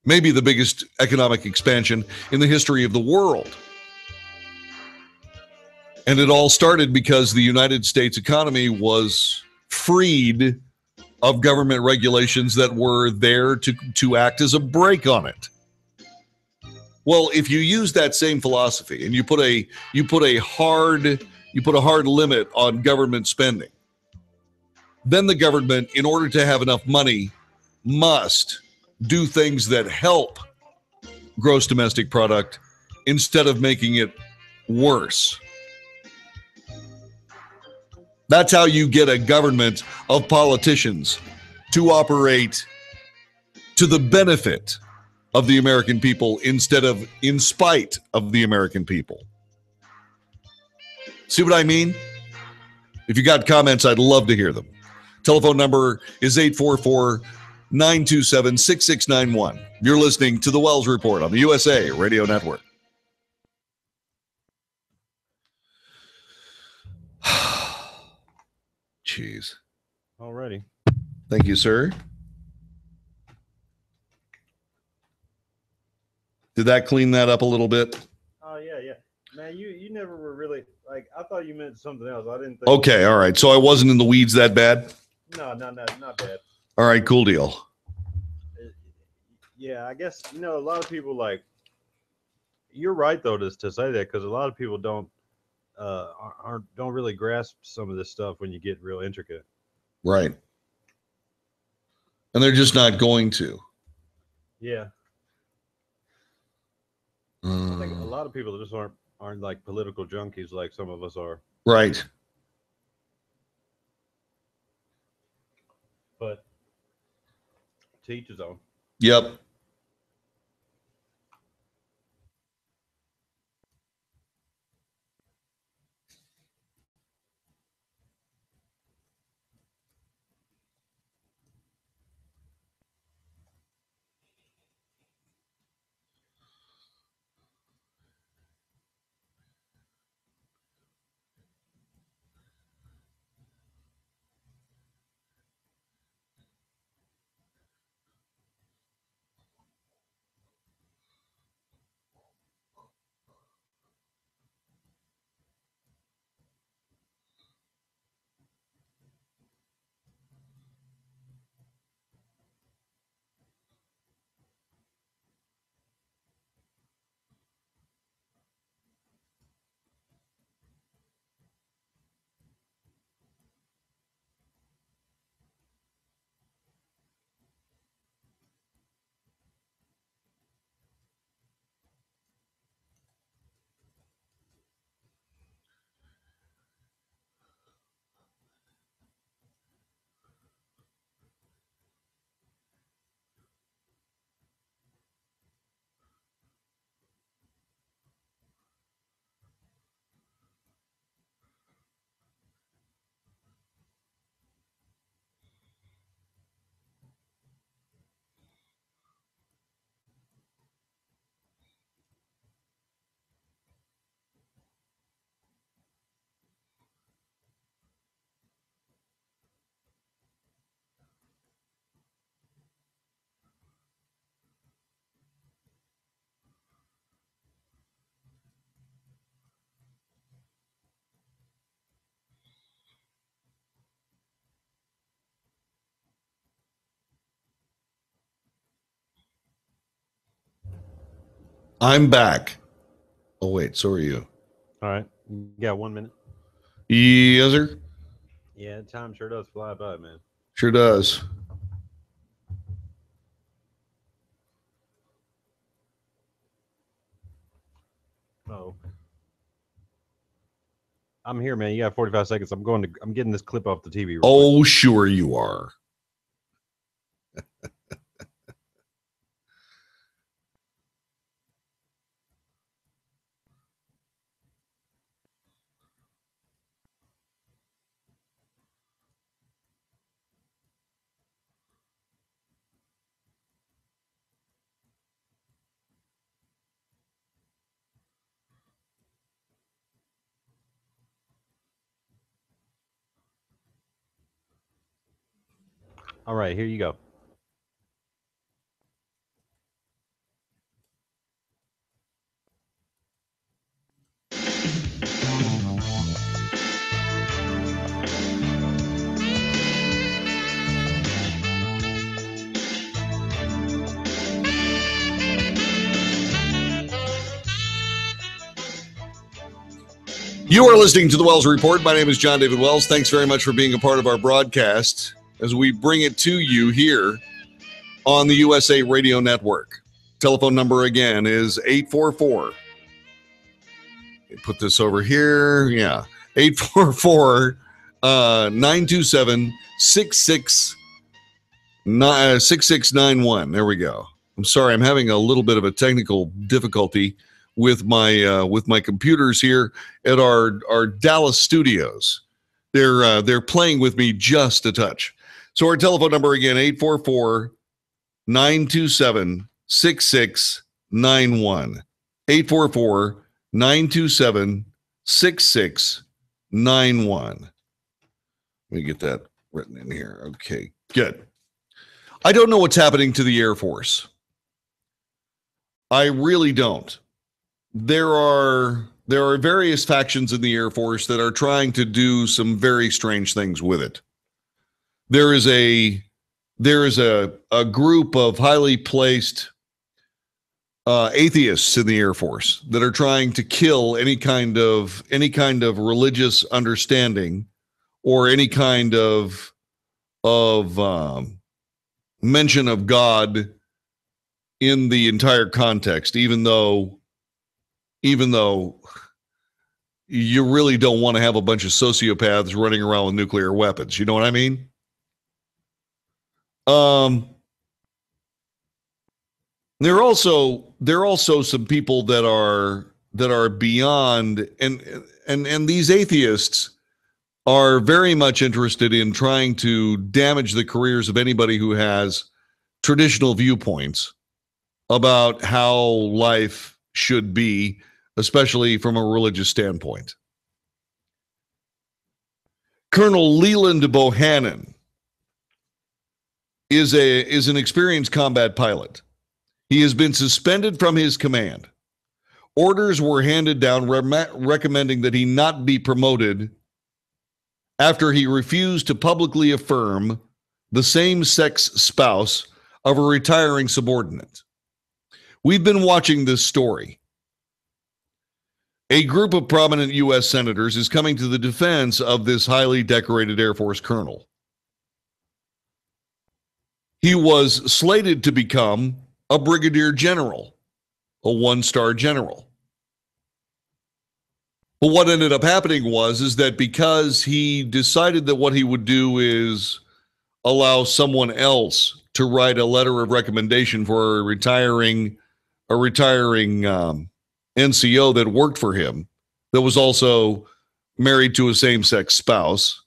Maybe the biggest economic expansion in the history of the world. And it all started because the United States economy was freed of government regulations that were there to act as a brake on it. Well, if you use that same philosophy and you put a hard limit on government spending, then the government, in order to have enough money, must do things that help gross domestic product instead of making it worse. That's how you get a government of politicians to operate to the benefit of the American people instead of in spite of the American people. See what I mean? If you got comments, I'd love to hear them. Telephone number is 844-927-6691. You're listening to The Wells Report on the USA Radio Network. Jeez. Alrighty. Thank you, sir. Did that clean that up a little bit? Oh yeah. Man, you never were really like. I thought you meant something else. I didn't think. Okay, all right. So I wasn't in the weeds that bad? No, not bad. All right, cool deal. Yeah, I guess a lot of people like. You're right though to say that because a lot of people don't really grasp some of this stuff when you get real intricate. Right. And they're just not going to. Yeah. I think a lot of people just aren't like political junkies like some of us are. Right. But to each his own. Yep. I'm back. Oh, wait. So are you. All right. You got 1 minute? Yes, sir. Yeah, time sure does fly by, man. Sure does. Oh. I'm here, man. You got 45 seconds. I'm getting this clip off the TV. Oh, sure you are. All right, here you go. You are listening to the Wells Report. My name is John David Wells. Thanks very much for being a part of our broadcast as we bring it to you here on the USA Radio Network. Telephone number again is 844. Put this over here. Yeah. 844-927-6691. There we go. I'm sorry. I'm having a little bit of a technical difficulty with my computers here at our Dallas studios. They're playing with me just a touch. So our telephone number again, 844-927-6691. 844-927-6691. Let me get that written in here. Okay, good. I don't know what's happening to the Air Force. I really don't. There are various factions in the Air Force that are trying to do some very strange things with it. There is a group of highly placed atheists in the Air Force that are trying to kill any kind of religious understanding or any kind of mention of God in the entire context, even though you really don't want to have a bunch of sociopaths running around with nuclear weapons. You know what I mean? There are also some people that are beyond, and these atheists are very much interested in trying to damage the careers of anybody who has traditional viewpoints about how life should be, especially from a religious standpoint. Colonel Leland Bohannon is an experienced combat pilot. He has been suspended from his command. Orders were handed down recommending that he not be promoted after he refused to publicly affirm the same-sex spouse of a retiring subordinate. We've been watching this story. A group of prominent U.S. senators is coming to the defense of this highly decorated Air Force colonel. He was slated to become a brigadier general, a one-star general. But what ended up happening is that because he decided that what he would do is allow someone else to write a letter of recommendation for a retiring NCO that worked for him, that was also married to a same-sex spouse.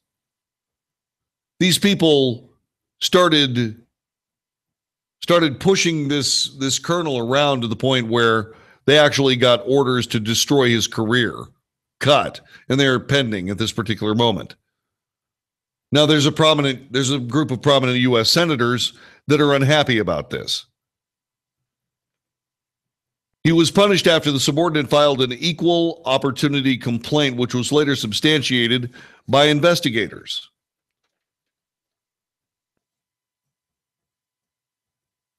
These people started pushing this colonel around to the point where they actually got orders to destroy his career, cut, and they're pending at this particular moment. Now, there's a group of prominent U.S. senators that are unhappy about this. He was punished after the subordinate filed an equal opportunity complaint, which was later substantiated by investigators.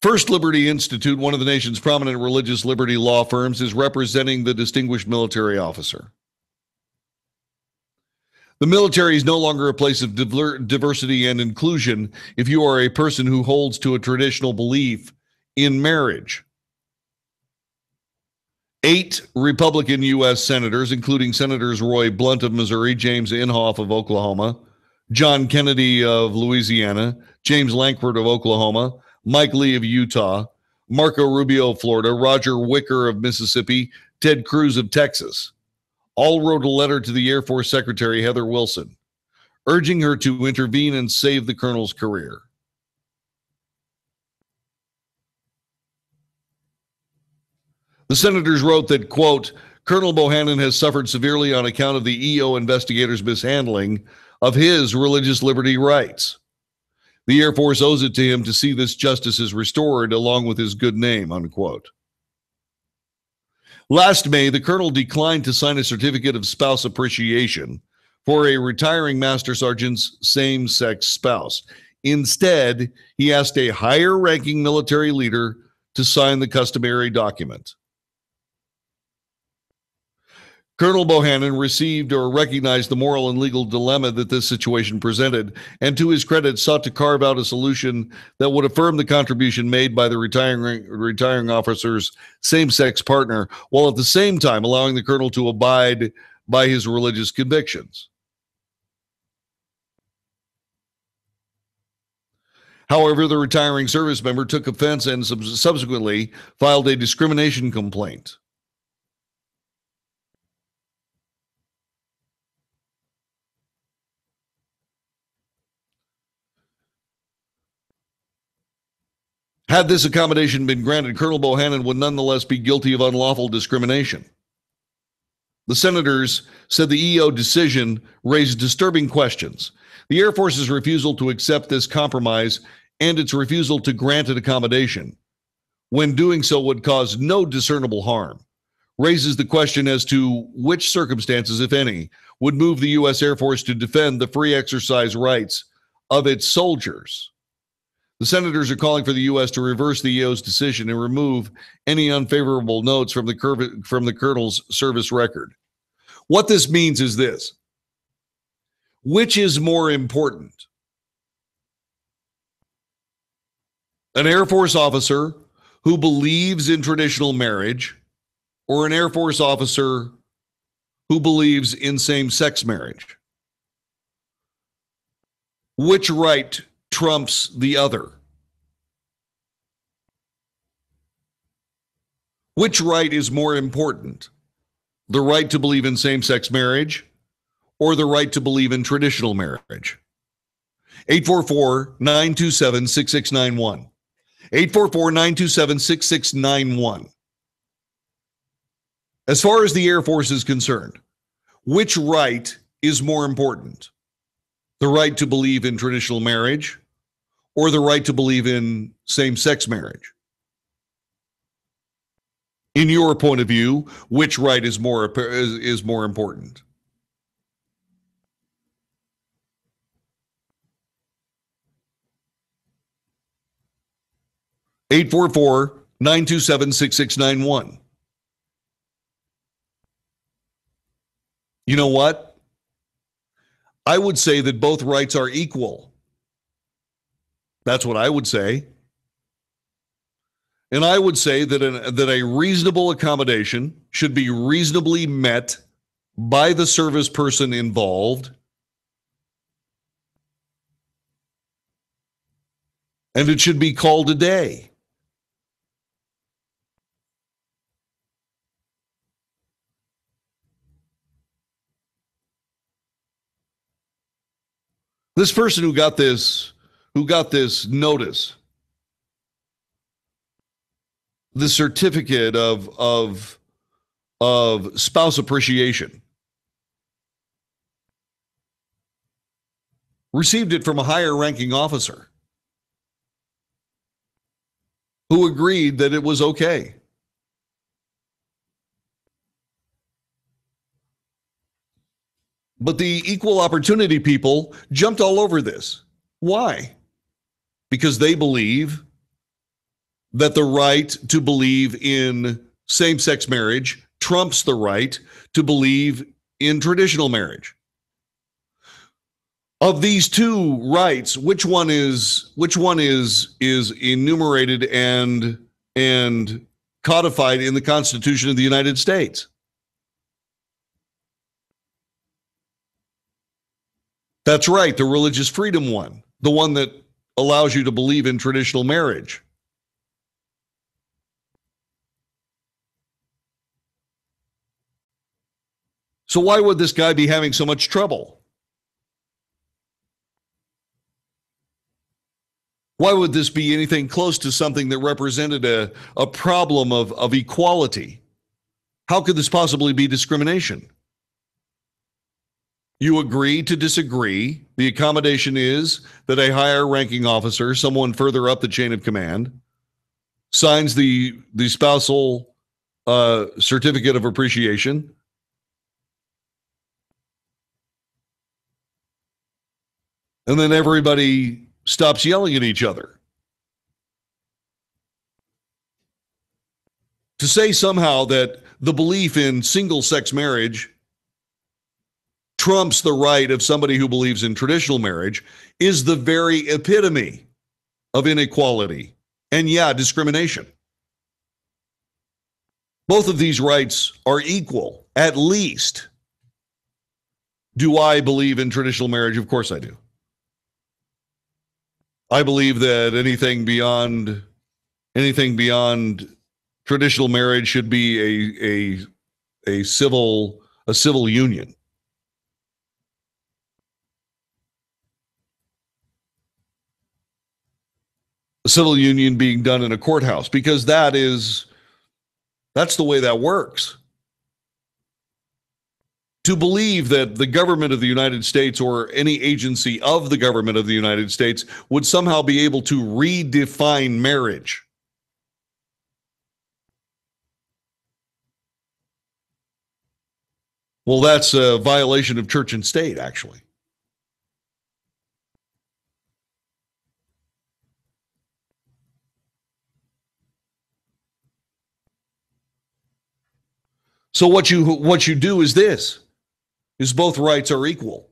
First Liberty Institute, one of the nation's prominent religious liberty law firms, is representing the distinguished military officer. The military is no longer a place of diversity and inclusion if you are a person who holds to a traditional belief in marriage. 8 Republican U.S. senators, including Senators Roy Blunt of Missouri, James Inhofe of Oklahoma, John Kennedy of Louisiana, James Lankford of Oklahoma, Mike Lee of Utah, Marco Rubio of Florida, Roger Wicker of Mississippi, Ted Cruz of Texas, all wrote a letter to the Air Force Secretary Heather Wilson, urging her to intervene and save the colonel's career. The senators wrote that, quote, Colonel Bohannon has suffered severely on account of the EO investigators' mishandling of his religious liberty rights. The Air Force owes it to him to see this justice is restored along with his good name, unquote. Last May, the colonel declined to sign a certificate of spouse appreciation for a retiring master sergeant's same-sex spouse. Instead, he asked a higher-ranking military leader to sign the customary document. Colonel Bohannon received or recognized the moral and legal dilemma that this situation presented, and to his credit, sought to carve out a solution that would affirm the contribution made by the retiring officer's same-sex partner, while at the same time allowing the colonel to abide by his religious convictions. However, the retiring service member took offense and subsequently filed a discrimination complaint. Had this accommodation been granted, Colonel Bohannon would nonetheless be guilty of unlawful discrimination. The senators said the EO decision raised disturbing questions. The Air Force's refusal to accept this compromise and its refusal to grant an accommodation, when doing so would cause no discernible harm, raises the question as to which circumstances, if any, would move the U.S. Air Force to defend the free exercise rights of its soldiers. The senators are calling for the U.S. to reverse the EO's decision and remove any unfavorable notes from the colonel's service record. What this means is this: which is more important? An Air Force officer who believes in traditional marriage, or an Air Force officer who believes in same-sex marriage? Which right trumps the other? Which right is more important? The right to believe in same-sex marriage or the right to believe in traditional marriage? 844-927-6691. 844-927-6691. As far as the Air Force is concerned, which right is more important? The right to believe in traditional marriage or the right to believe in same-sex marriage? In your point of view, which right is more important? Eight 844-927-6691. You know what? I would say that both rights are equal. That's what I would say. And I would say that a reasonable accommodation should be reasonably met by the service person involved, and it should be called a day. This person who got this notice, the certificate of spouse appreciation, received it from a higher ranking officer who agreed that it was okay. But the equal opportunity people jumped all over this. Why? Because they believe that the right to believe in same-sex marriage trumps the right to believe in traditional marriage. Of these two rights, which one is enumerated and codified in the Constitution of the United States? That's right, the religious freedom one, the one that allows you to believe in traditional marriage. So why would this guy be having so much trouble? Why would this be anything close to something that represented a problem of equality? How could this possibly be discrimination? You agree to disagree. The accommodation is that a higher ranking officer, someone further up the chain of command, signs the spousal certificate of appreciation. And then everybody stops yelling at each other. To say somehow that the belief in single-sex marriage trumps the right of somebody who believes in traditional marriage is the very epitome of inequality and, discrimination. Both of these rights are equal, at least. Do I believe in traditional marriage? Of course I do. I believe that anything beyond traditional marriage should be a civil union. A civil union being done in a courthouse, because that's the way that works. To believe that the government of the United States or any agency of the government of the United States would somehow be able to redefine marriage. Well, that's a violation of church and state, actually. So what you do is this, is both rights are equal.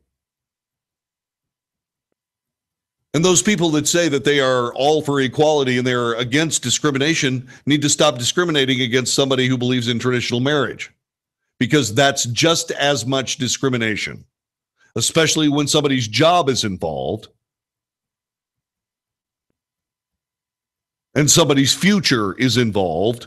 And those people that say that they are all for equality and they're against discrimination need to stop discriminating against somebody who believes in traditional marriage, because that's just as much discrimination, especially when somebody's job is involved and somebody's future is involved.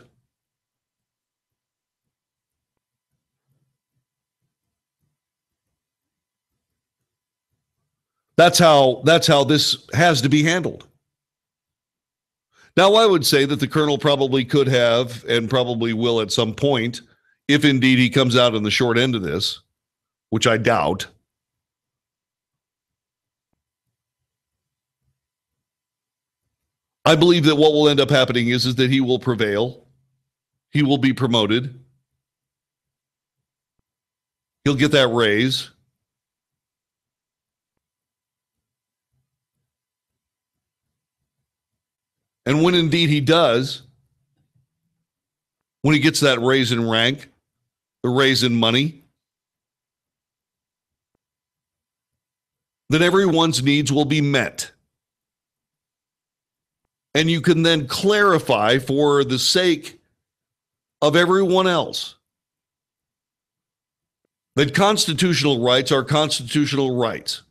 That's how this has to be handled. Now, I would say that the colonel probably could have and probably will at some point, if indeed he comes out on the short end of this, which I doubt. I believe that what will end up happening is that he will prevail. He will be promoted. He'll get that raise. And when indeed he does, when he gets that raise in rank, the raise in money, then everyone's needs will be met. And you can then clarify for the sake of everyone else that constitutional rights are constitutional rights.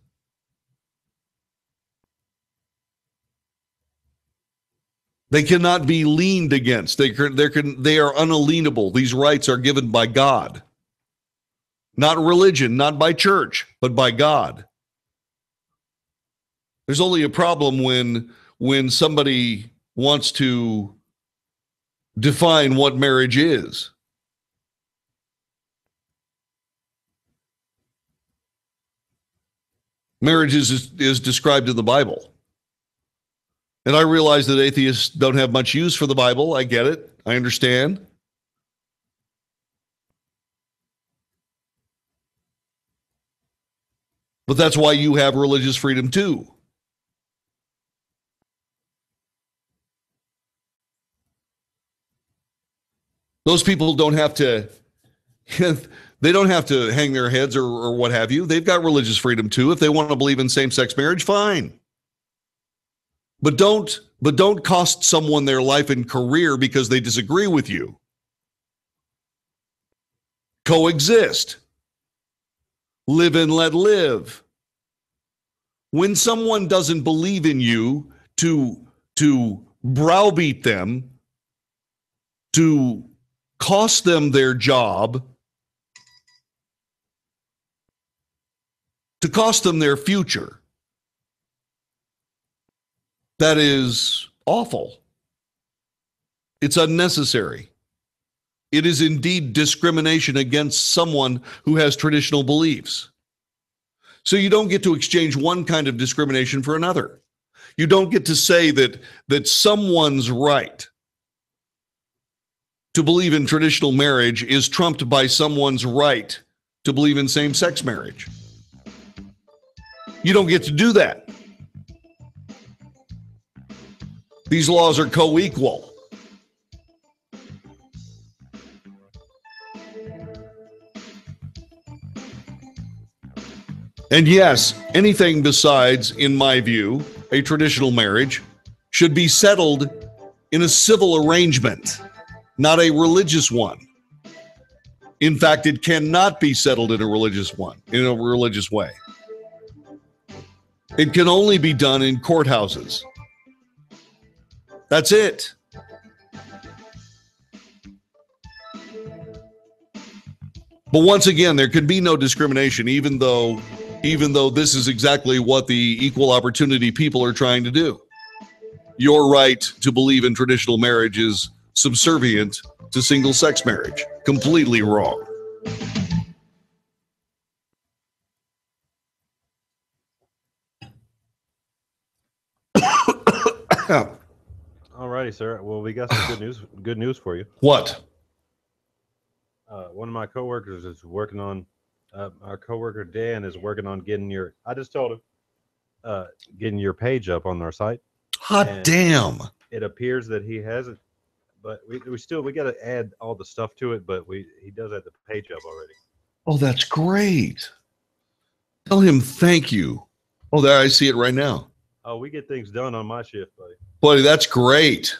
They cannot be leaned against. They are unalienable. These rights are given by God. Not religion, not by church, but by God. There's only a problem when somebody wants to define what marriage is. Marriage is described in the Bible. And I realize that atheists don't have much use for the Bible. I get it. I understand. But that's why you have religious freedom too. Those people don't have to, they don't have to hang their heads or what have you. They've got religious freedom too. If they want to believe in same-sex marriage, fine. But don't cost someone their life and career because they disagree with you. Coexist. Live and let live. When someone doesn't believe in you, to browbeat them, to cost them their job, to cost them their future, that is awful. It's unnecessary. It is indeed discrimination against someone who has traditional beliefs. So you don't get to exchange one kind of discrimination for another. You don't get to say that someone's right to believe in traditional marriage is trumped by someone's right to believe in same-sex marriage. You don't get to do that. These laws are co-equal. And yes, anything besides, in my view, a traditional marriage should be settled in a civil arrangement, not a religious one. In fact, it cannot be settled in a religious way. It can only be done in courthouses. That's it. But once again, there can be no discrimination, even though this is exactly what the equal opportunity people are trying to do. Your right to believe in traditional marriage is subservient to single-sex marriage. Completely wrong. All righty, sir. Well, we got some good news for you. What? One of my coworkers is working on. Our coworker Dan is working on getting your. I just told him, getting your page up on our site. Hot damn! It appears that he hasn't, but we got to add all the stuff to it. But he does have the page up already. Oh, that's great. Tell him thank you. Oh, there, I see it right now. Oh, we get things done on my shift, buddy. Buddy, that's great.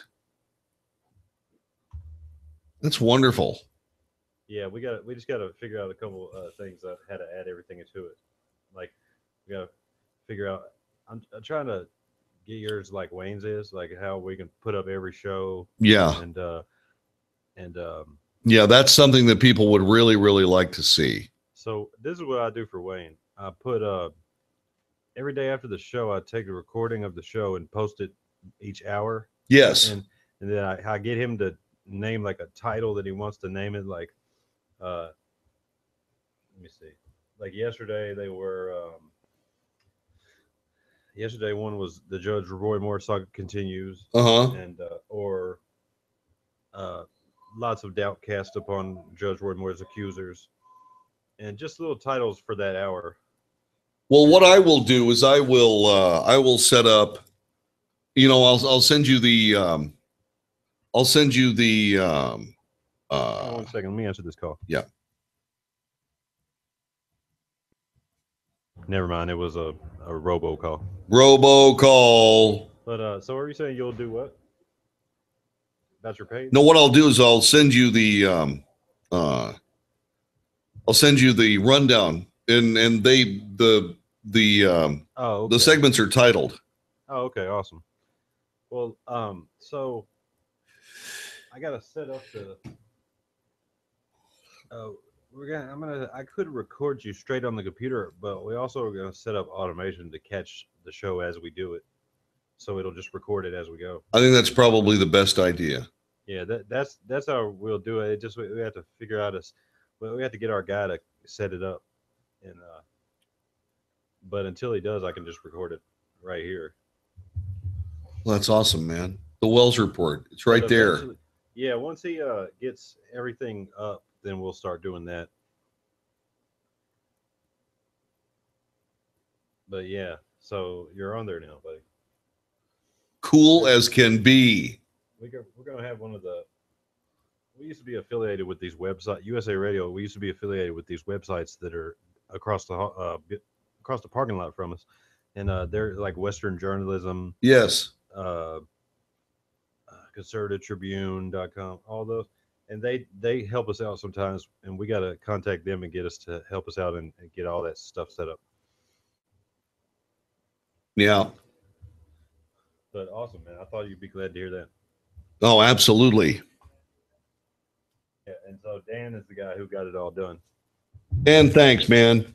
That's wonderful. Yeah, we just got to figure out a couple things that how to add everything into it. Like we got to figure out. I'm trying to get yours like Wayne's is, like how we can put up every show. Yeah. And yeah, that's something that people would really, really like to see. So this is what I do for Wayne. I put every day after the show, I take a recording of the show and post it each hour. Yes. And then I get him to name like a title that he wants to name it. Like, let me see. Like yesterday, they were. Yesterday, one was the Judge Roy Moore saga continues. And or lots of doubt cast upon Judge Roy Moore's accusers, and just little titles for that hour. Well, what I will do is I will set up. You know, I'll send you the. I'll send you the. 1 second. Let me answer this call. Yeah. Never mind. It was a robocall. Robocall. But so are you saying you'll do what? About your page? No, what I'll do is I'll send you the rundown, and the segments are titled. Oh, okay, awesome. Well, so I gotta set up the. I could record you straight on the computer, but we also are gonna set up automation to catch the show as we do it, so it'll just record it as we go. I think that's probably the best idea. Yeah, that's how we'll do it. It just we have to figure out we have to get our guy to set it up, and but until he does, I can just record it right here. Well, that's awesome, man. The Wells Report, it's right there. Yeah, once he gets everything up, then we'll start doing that. But yeah, so you're on there now, buddy. Cool as can be. We're gonna have one of the. We used to be affiliated with these websites, USA Radio. We used to be affiliated with these websites that are across the parking lot from us, and they're like Western Journalism. Yes. ConservativeTribune.com, all those, and they help us out sometimes, and we got to contact them and get us to help us out and get all that stuff set up. Yeah. But awesome, man. I thought you'd be glad to hear that. Oh, absolutely. Yeah, and so Dan is the guy who got it all done. And thanks, man.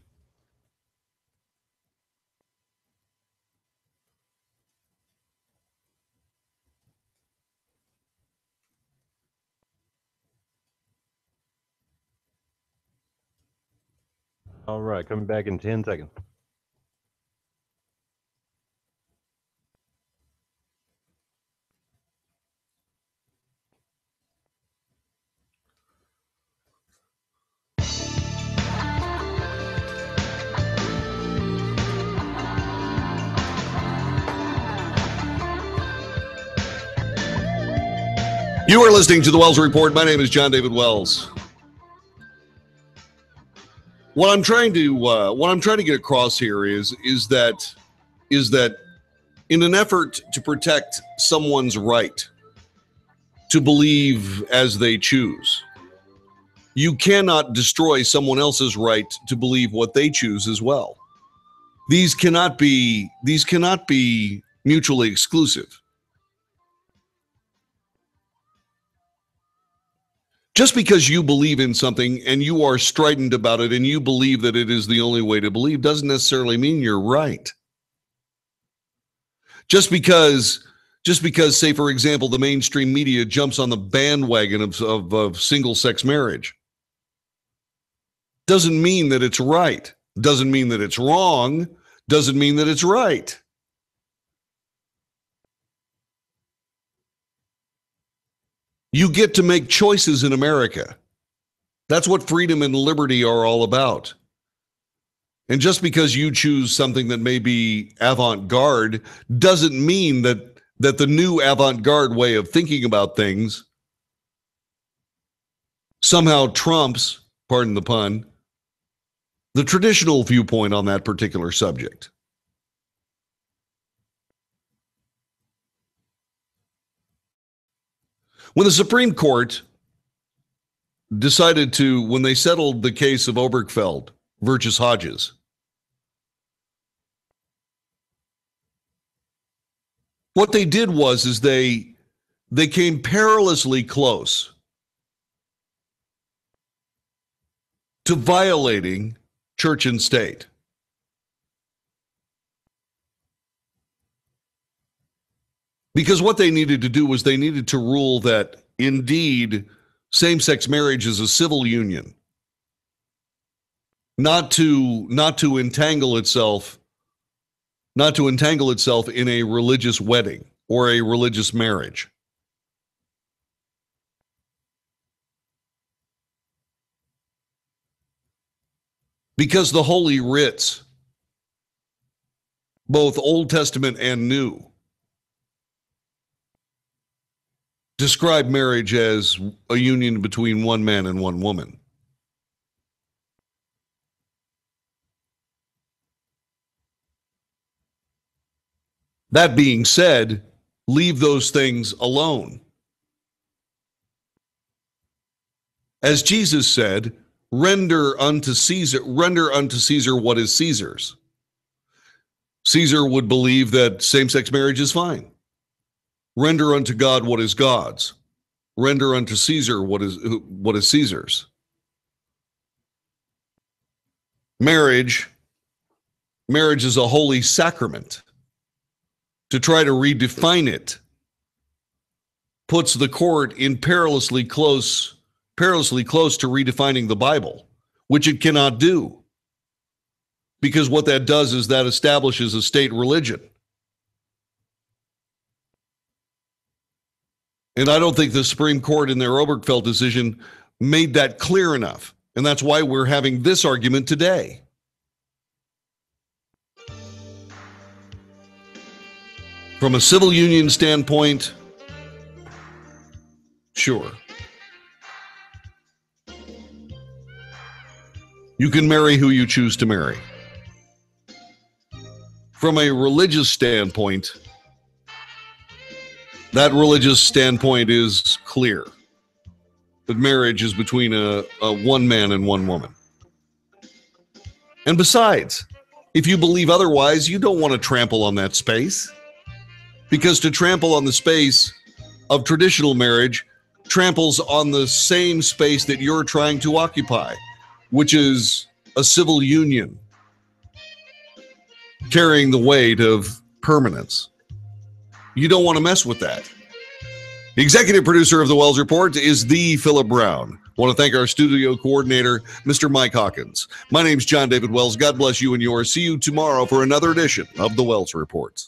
All right, coming back in 10 seconds. You are listening to the Wells Report. My name is John David Wells. What I'm trying to get across here is that in an effort to protect someone's right to believe as they choose, you cannot destroy someone else's right to believe what they choose as well. These cannot be mutually exclusive. Just because you believe in something and you are strident about it and you believe that it is the only way to believe doesn't necessarily mean you're right. Just because, say, for example, the mainstream media jumps on the bandwagon of single-sex marriage doesn't mean that it's right. Doesn't mean that it's wrong. Doesn't mean that it's right. You get to make choices in America. That's what freedom and liberty are all about. And just because you choose something that may be avant-garde doesn't mean that the new avant-garde way of thinking about things somehow trumps, pardon the pun, the traditional viewpoint on that particular subject. When the Supreme Court decided to, when they settled the case of Obergefell versus Hodges, what they did was they came perilously close to violating church and state. Because what they needed to do was they needed to rule that indeed same-sex marriage is a civil union, not to entangle itself in a religious wedding or a religious marriage. Because the Holy Writs, both Old Testament and New, describe marriage as a union between one man and one woman. That being said, leave those things alone. As Jesus said, render unto Caesar what is Caesar's. Caesar would believe that same-sex marriage is fine. Render unto God what is God's. Render unto Caesar what is Caesar's. Marriage is a holy sacrament. To try to redefine it puts the court in perilously close to redefining the Bible, which it cannot do. Because what that does is that establishes a state religion. And I don't think the Supreme Court in their Obergefell decision made that clear enough. And that's why we're having this argument today. From a civil union standpoint, sure. You can marry who you choose to marry. From a religious standpoint, that religious standpoint is clear. That marriage is between a one man and one woman. And besides, if you believe otherwise, you don't want to trample on that space. Because to trample on the space of traditional marriage tramples on the same space that you're trying to occupy, which is a civil union carrying the weight of permanence. You don't want to mess with that. The executive producer of the Wells Report is the Philip Brown. I want to thank our studio coordinator, Mr. Mike Hawkins. My name's John David Wells. God bless you and yours. See you tomorrow for another edition of the Wells Report.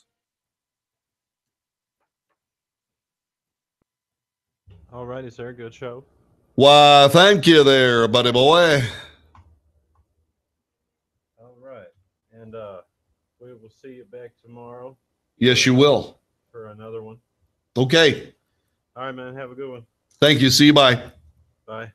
All righty, sir. Good show. Why, thank you there, buddy boy. All right. And we will see you back tomorrow. Yes, you will. For another one. Okay. All right, man. Have a good one. Thank you. See you. Bye. Bye.